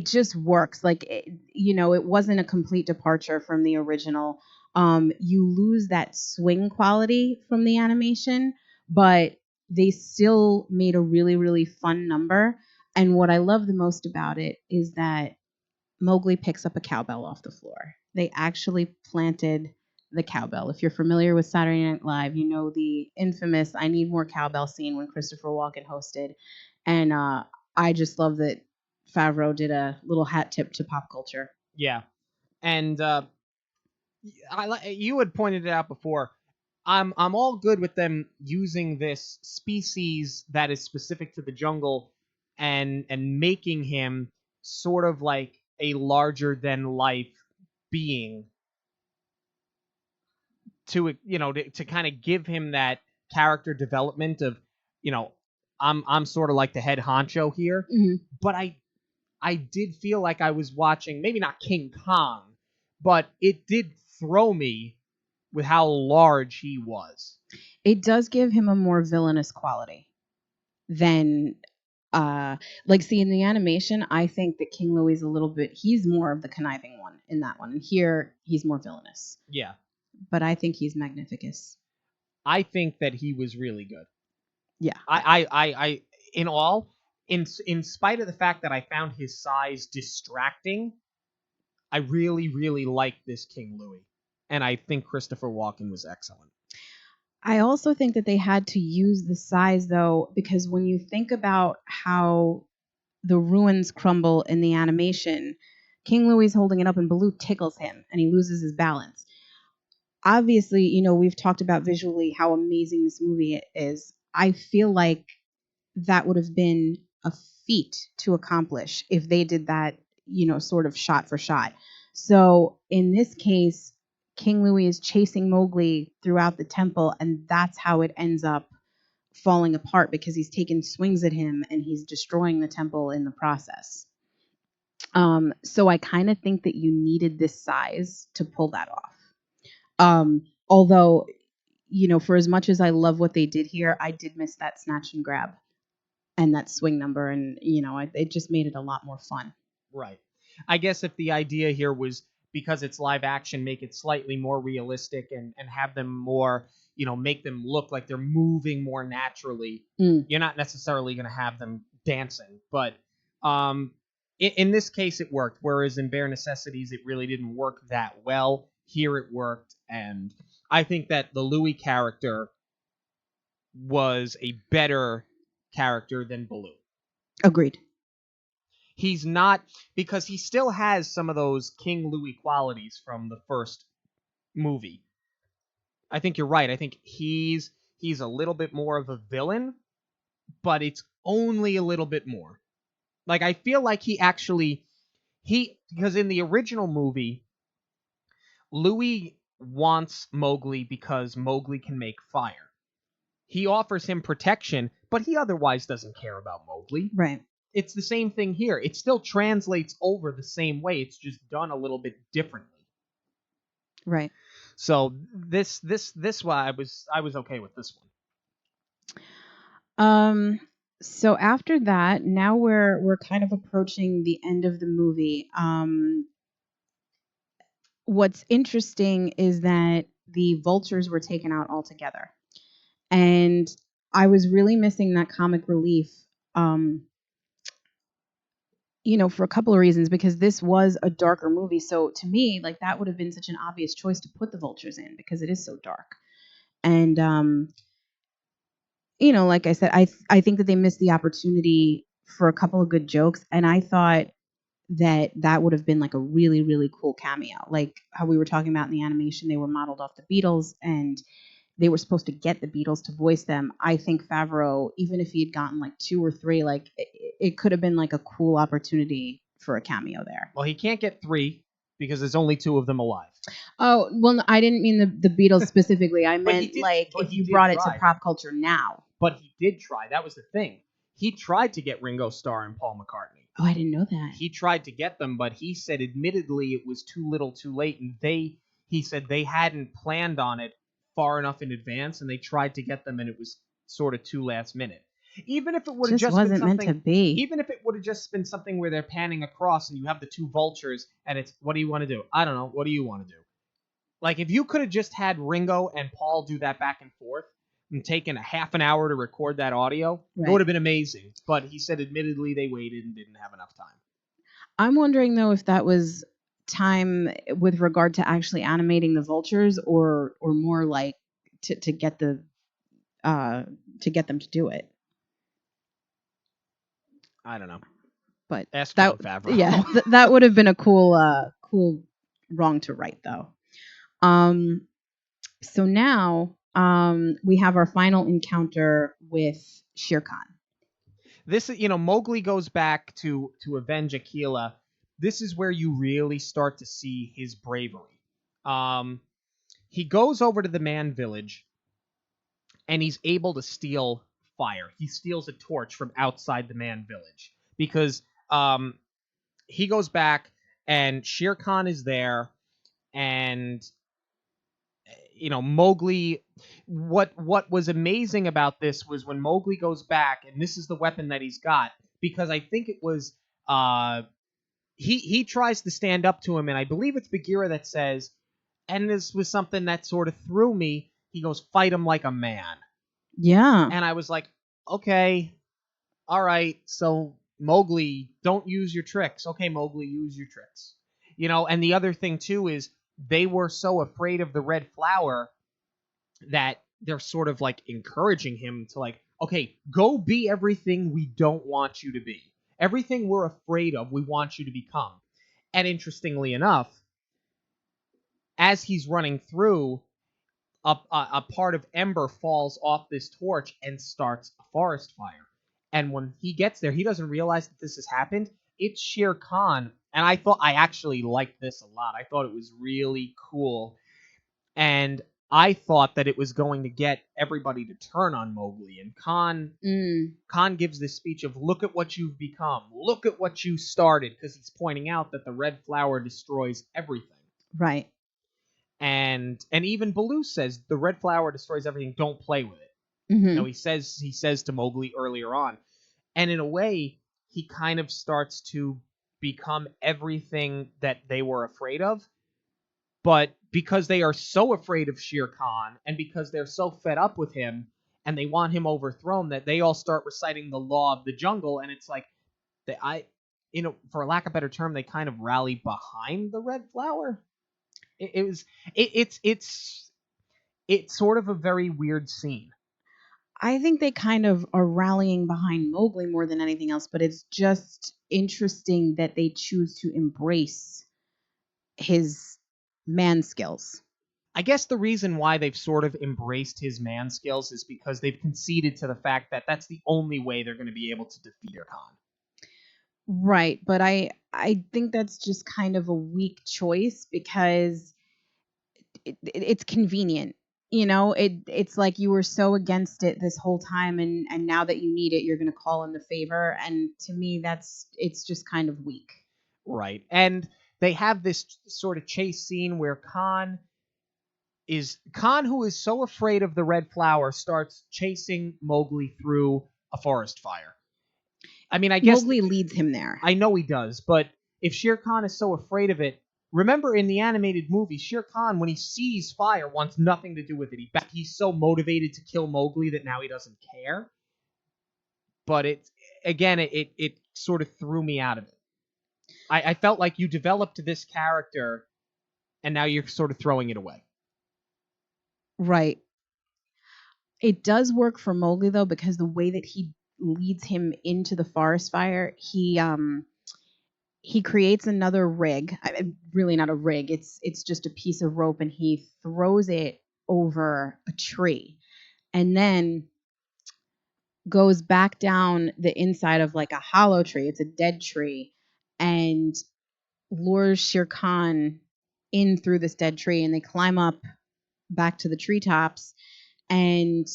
just works. It wasn't a complete departure from the original. You lose that swing quality from the animation, but they still made a really, really fun number. And what I love the most about it is that Mowgli picks up a cowbell off the floor. They actually planted the cowbell. If you're familiar with Saturday Night Live, you know the infamous I Need More Cowbell scene when Christopher Walken hosted. And I just love that Favreau did a little hat tip to pop culture. Yeah. And you had pointed it out before. I'm all good with them using this species that is specific to the jungle and making him sort of like a larger than life being to kind of give him that character development of, I'm sort of like the head honcho here. Mm-hmm. But I did feel like I was watching, maybe not King Kong, but it did throw me with how large he was. It does give him a more villainous quality than see, in the animation, I think that King Louis is a little bit, he's more of the conniving one in that one, and here he's more villainous. Yeah. But I think he's Magnificus. I think that he was really good. Yeah. I in spite of the fact that I found his size distracting, I really, really liked this King Louis. And I think Christopher Walken was excellent. I also think that they had to use the size, though, because when you think about how the ruins crumble in the animation, King Louis holding it up and Baloo tickles him and he loses his balance. Obviously, we've talked about visually how amazing this movie is. I feel like that would have been a feat to accomplish if they did that, sort of shot for shot. So in this case, King Louis is chasing Mowgli throughout the temple, and that's how it ends up falling apart, because he's taking swings at him and he's destroying the temple in the process. So I kind of think that you needed this size to pull that off. Although, for as much as I love what they did here, I did miss that snatch and grab and that swing number, and it just made it a lot more fun. Right. I guess if the idea here was, because it's live action, make it slightly more realistic and have them more, make them look like they're moving more naturally. You're not necessarily going to have them dancing, but in this case it worked, whereas in Bare Necessities it really didn't work that well. Here it worked, and I think that the Louis character was a better character than Baloo. Agreed. He's not, because he still has some of those King Louis qualities from the first movie. I think you're right. I think he's a little bit more of a villain, but it's only a little bit more. Like, I feel like because in the original movie, Louis wants Mowgli because Mowgli can make fire. He offers him protection, but he otherwise doesn't care about Mowgli. Right. It's the same thing here. It still translates over the same way. It's just done a little bit differently. Right. So this why I was okay with this one. So after that, now we're kind of approaching the end of the movie. What's interesting is that the vultures were taken out altogether, and I was really missing that comic relief. For a couple of reasons, because this was a darker movie. So to me, like, that would have been such an obvious choice to put the vultures in, because it is so dark. And, like I said, I think that they missed the opportunity for a couple of good jokes. And I thought that would have been like a really, really cool cameo. Like how we were talking about in the animation, they were modeled off the Beatles and they were supposed to get the Beatles to voice them. I think Favreau, even if he had gotten like 2 or 3, like it could have been like a cool opportunity for a cameo there. Well, he can't get 3 because there's only 2 of them alive. Oh, well, no, I didn't mean the Beatles specifically. I meant if you brought it to pop culture now. But he did try. That was the thing. He tried to get Ringo Starr and Paul McCartney. Oh, I didn't know that. He tried to get them, but he said admittedly it was too little too late, and he said they hadn't planned on it far enough in advance, and they tried to get them, and it was sort of too last minute. Even if it would have just wasn't been meant to be. Even if it would have just been something where they're panning across and you have the 2 vultures, and it's, what do you want to do? I don't know. What do you want to do? Like, if you could have just had Ringo and Paul do that back and forth and taken a half an hour to record that audio, It would have been amazing. But he said admittedly they waited and didn't have enough time. I'm wondering, though, if that was time with regard to actually animating the vultures, or more like to get them to do it. I don't know. But ask Jon Favreau. Yeah, that would have been a cool wrong to right, though. So now we have our final encounter with Shere Khan. This, Mowgli goes back to avenge Akela, this is where you really start to see his bravery. He goes over to the man village, and he's able to steal fire. He steals a torch from outside the man village because he goes back, and Shere Khan is there, and Mowgli. What was amazing about this was when Mowgli goes back, and this is the weapon that he's got, because I think it was he tries to stand up to him, and I believe it's Bagheera that says, and this was something that sort of threw me. He goes, "Fight him like a man." Yeah. And I was like, okay, all right, so Mowgli, don't use your tricks. Okay, Mowgli, use your tricks. And the other thing too is they were so afraid of the red flower that they're sort of like encouraging him to like, okay, go be everything we don't want you to be. Everything we're afraid of, we want you to become. And interestingly enough, as he's running through, a part of ember falls off this torch and starts a forest fire. And when he gets there, he doesn't realize that this has happened. It's Shere Khan. And I actually liked this a lot. I thought it was really cool. And I thought that it was going to get everybody to turn on Mowgli. And Khan gives this speech of, look at what you've become. Look at what you started. Because he's pointing out that the red flower destroys everything. Right. And even Baloo says the red flower destroys everything. Don't play with it. Mm-hmm. He says to Mowgli earlier on, and in a way, he kind of starts to become everything that they were afraid of. But because they are so afraid of Shere Khan, and because they're so fed up with him, and they want him overthrown, that they all start reciting the law of the jungle, and it's like for lack of a better term, they kind of rally behind the red flower. It's sort of a very weird scene. I think they kind of are rallying behind Mowgli more than anything else, but it's just interesting that they choose to embrace his man skills. I guess the reason why they've sort of embraced his man skills is because they've conceded to the fact that that's the only way they're going to be able to defeat Shere Khan. Right, but I think that's just kind of a weak choice because it's convenient. It's like you were so against it this whole time, and now that you need it, you're going to call in the favor. And to me, it's just kind of weak. Right, and they have this sort of chase scene where Khan, who is so afraid of the red flower, starts chasing Mowgli through a forest fire. I mean, I guess Mowgli leads him there. I know he does, but if Shere Khan is so afraid of it, remember in the animated movie, Shere Khan, when he sees fire, wants nothing to do with it. He's so motivated to kill Mowgli that now he doesn't care. But it sort of threw me out of it. I felt like you developed this character, and now you're sort of throwing it away. Right. It does work for Mowgli, though, because the way that he leads him into the forest fire, he creates another rig. Really not a rig. It's just a piece of rope, and he throws it over a tree, and then goes back down the inside of like a hollow tree. It's a dead tree, and lures Shere Khan in through this dead tree, and they climb up back to the treetops, and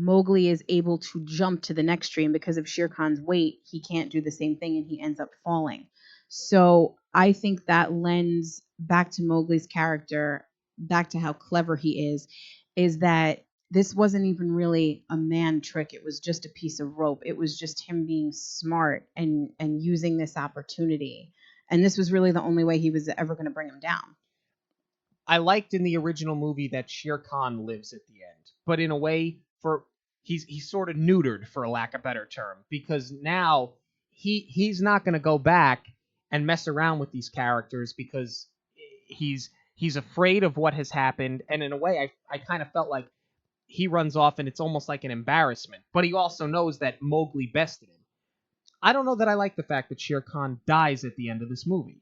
Mowgli is able to jump to the next tree, and because of Shere Khan's weight, he can't do the same thing, and he ends up falling. So I think that lends back to Mowgli's character, back to how clever he is that this wasn't even really a man trick. It was just a piece of rope. It was just him being smart and using this opportunity. And this was really the only way he was ever going to bring him down. I liked in the original movie that Shere Khan lives at the end, but in a way, he's sort of neutered, for lack of a better term, because now he's not going to go back and mess around with these characters because he's afraid of what has happened, and in a way, I kind of felt like he runs off and it's almost like an embarrassment, but he also knows that Mowgli bested him. I don't know that I like the fact that Shere Khan dies at the end of this movie.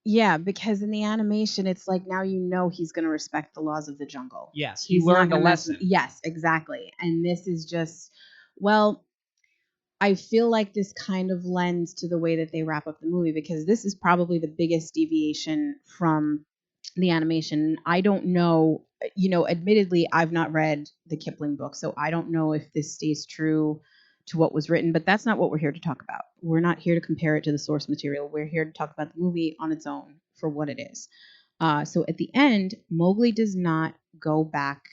Yeah, because in the animation, it's like now he's going to respect the laws of the jungle. Yes, he learned a lesson. Yes, exactly. And this is just, well, I feel like this kind of lends to the way that they wrap up the movie, because this is probably the biggest deviation from the animation. I don't know, admittedly, I've not read the Kipling book, so I don't know if this stays true to what was written, but that's not what we're here to talk about. We're not here to compare it to the source material. We're here to talk about the movie on its own for what it is. So at the end, Mowgli does not go back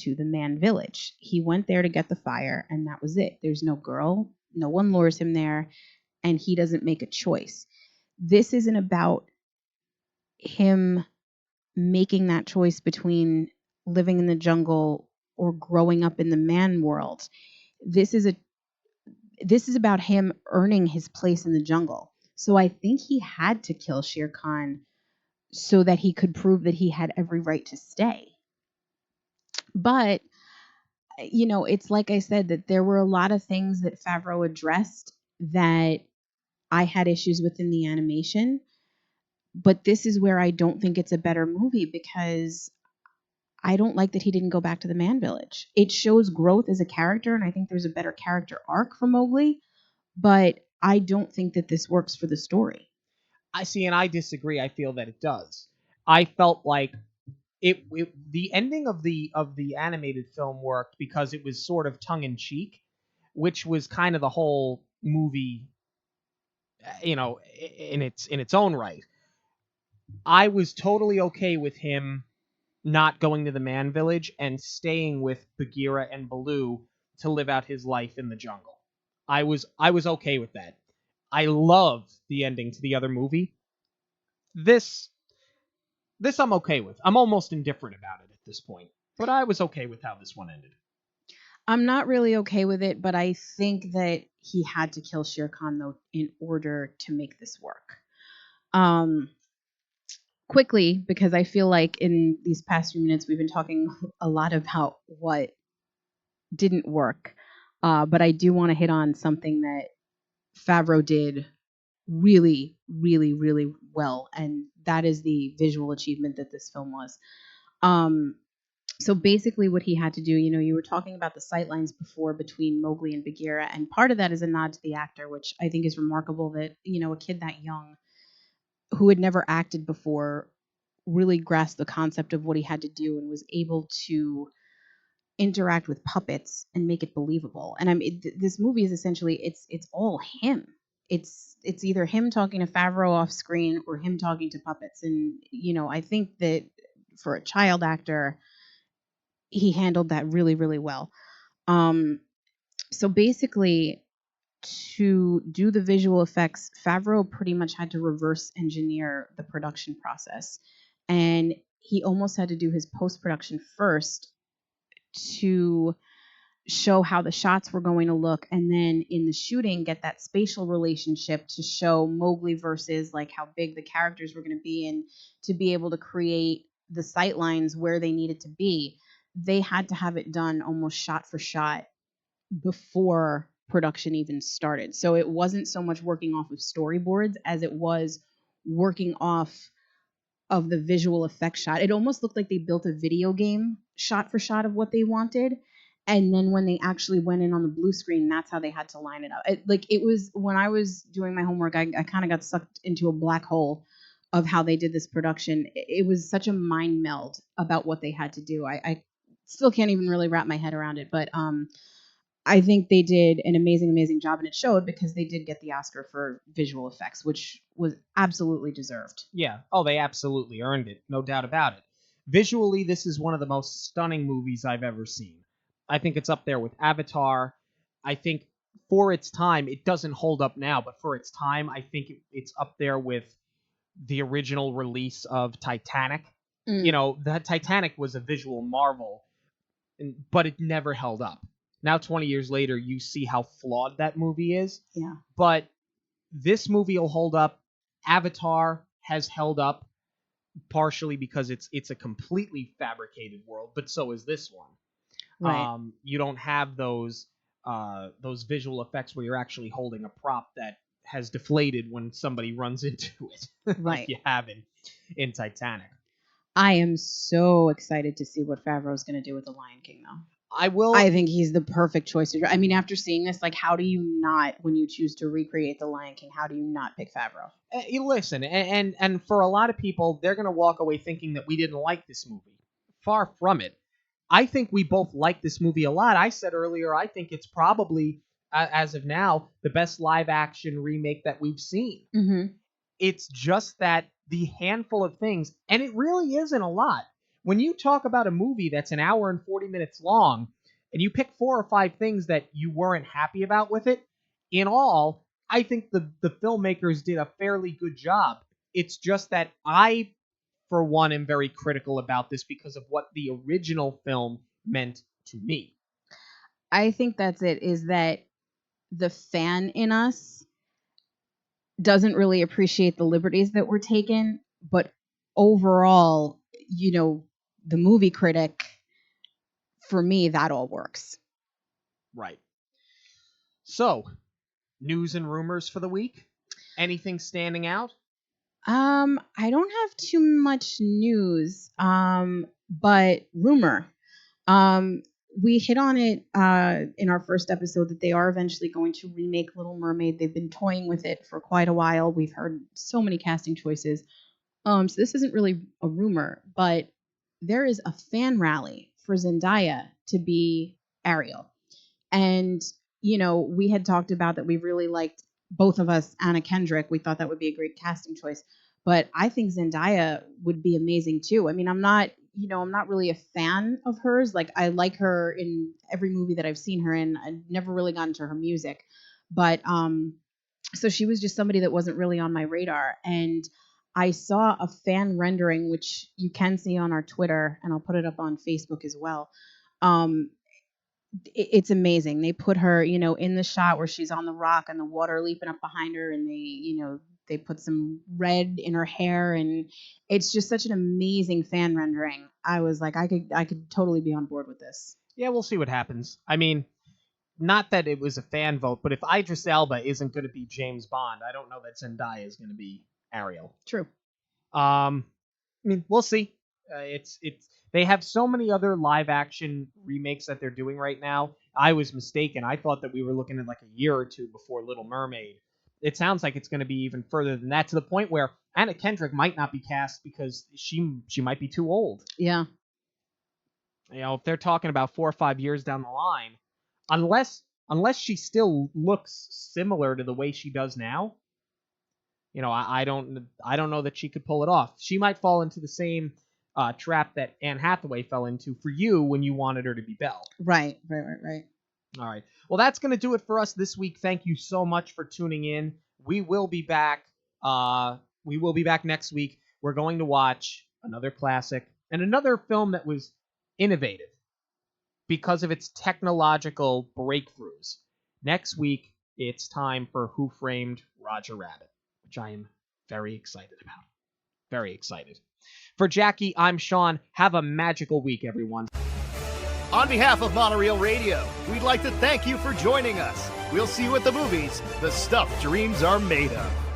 to the man village. He went there to get the fire, and that was it. There's no girl, no one lures him there, and he doesn't make a choice. This isn't about him making that choice between living in the jungle or growing up in the man world. This is about him earning his place in the jungle. So I think he had to kill Shere Khan so that he could prove that he had every right to stay. But it's like I said, that there were a lot of things that Favreau addressed that I had issues with in the animation. But this is where I don't think it's a better movie, because I don't like that he didn't go back to the man village. It shows growth as a character, and I think there's a better character arc for Mowgli, but I don't think that this works for the story. I see, and I disagree. I feel that it does. I felt like the ending of the animated film worked because it was sort of tongue in cheek, which was kind of the whole movie, in its own right. I was totally okay with him not going to the man village and staying with Bagheera and Baloo to live out his life in the jungle. I was okay with that. I love the ending to the other movie. This I'm okay with. I'm almost indifferent about it at this point, but I was okay with how this one ended. I'm not really okay with it, but I think that he had to kill Shere Khan, though, in order to make this work. Quickly, because I feel like in these past few minutes we've been talking a lot about what didn't work, but I do want to hit on something that Favreau did really, really, really well, and that is the visual achievement that this film was. So basically what he had to do, you were talking about the sightlines before between Mowgli and Bagheera, and part of that is a nod to the actor, which I think is remarkable that, a kid that young who had never acted before really grasped the concept of what he had to do and was able to interact with puppets and make it believable. And this movie is essentially it's all him. It's either him talking to Favreau off screen or him talking to puppets. And I think that for a child actor, he handled that really, really well. So basically, to do the visual effects, Favreau pretty much had to reverse engineer the production process. And he almost had to do his post-production first to show how the shots were going to look, and then in the shooting get that spatial relationship to show Mowgli versus like how big the characters were going to be, and to be able to create the sight lines where they needed to be. They had to have it done almost shot for shot before production even started. So it wasn't so much working off of storyboards as it was working off of the visual effects shot. It almost looked like they built a video game shot for shot of what they wanted. And then when they actually went in on the blue screen, that's how they had to line it up. It was, when I was doing my homework, I kind of got sucked into a black hole of how they did this production. It was such a mind meld about what they had to do. I still can't even really wrap my head around it, but I think they did an amazing, amazing job, and it showed because they did get the Oscar for visual effects, which was absolutely deserved. Yeah. Oh, they absolutely earned it. No doubt about it. Visually, this is one of the most stunning movies I've ever seen. I think it's up there with Avatar. I think for its time, it doesn't hold up now, but for its time, I think it's up there with the original release of Titanic. That Titanic was a visual marvel, but it never held up. Now, 20 years later, you see how flawed that movie is. Yeah. But this movie will hold up. Avatar has held up partially because it's a completely fabricated world, but so is this one. Right. You don't have those visual effects where you're actually holding a prop that has deflated when somebody runs into it. Right. Like you have in Titanic. I am so excited to see what Favreau's going to do with The Lion King, though. I think he's the perfect choice. I mean, after seeing this, like, how do you not, when you choose to recreate The Lion King, how do you not pick Favreau? Listen, and for a lot of people, they're going to walk away thinking that we didn't like this movie. Far from it. I think we both like this movie a lot. I said earlier, I think it's probably, as of now, the best live-action remake that we've seen. Mm-hmm. It's just that the handful of things, and it really isn't a lot. When you talk about a movie that's an hour and 40 minutes long, and you pick 4 or 5 things that you weren't happy about with it, in all, I think the filmmakers did a fairly good job. It's just that I, for one, am very critical about this because of what the original film meant to me. I think that's it, is that the fan in us doesn't really appreciate the liberties that were taken, but overall, the movie critic, for me, that all works. Right. So, news and rumors for the week? Anything standing out? I don't have too much news, but rumor. We hit on it in our first episode that they are eventually going to remake Little Mermaid. They've been toying with it for quite a while. We've heard so many casting choices. So this isn't really a rumor, but there is a fan rally for Zendaya to be Ariel. And, we had talked about that we really liked, both of us, Anna Kendrick. We thought that would be a great casting choice. But I think Zendaya would be amazing too. I mean, I'm not really a fan of hers. Like, I like her in every movie that I've seen her in. I've never really gotten to her music. But so she was just somebody that wasn't really on my radar. And I saw a fan rendering, which you can see on our Twitter, and I'll put it up on Facebook as well. It's amazing. They put her, in the shot where she's on the rock and the water leaping up behind her, and they put some red in her hair, and it's just such an amazing fan rendering. I was like, I could totally be on board with this. Yeah, we'll see what happens. I mean, not that it was a fan vote, but if Idris Elba isn't going to be James Bond, I don't know that Zendaya is going to be Ariel. True. I mean, we'll see. They have so many other live action remakes that they're doing right now. I was mistaken. I thought that we were looking at like a year or two before Little Mermaid. It sounds like it's going to be even further than that, to the point where Anna Kendrick might not be cast because she might be too old. Yeah. If they're talking about 4 or 5 years down the line, unless she still looks similar to the way she does now, I don't know that she could pull it off. She might fall into the same trap that Anne Hathaway fell into for you when you wanted her to be Belle. Right. All right. Well, that's going to do it for us this week. Thank you so much for tuning in. We will be back. Next week. We're going to watch another classic and another film that was innovative because of its technological breakthroughs. Next week, it's time for Who Framed Roger Rabbit, which I am very excited about. Very excited. For Jackie, I'm Sean. Have a magical week, everyone. On behalf of Monoreel Radio, we'd like to thank you for joining us. We'll see you at the movies, the stuff dreams are made of.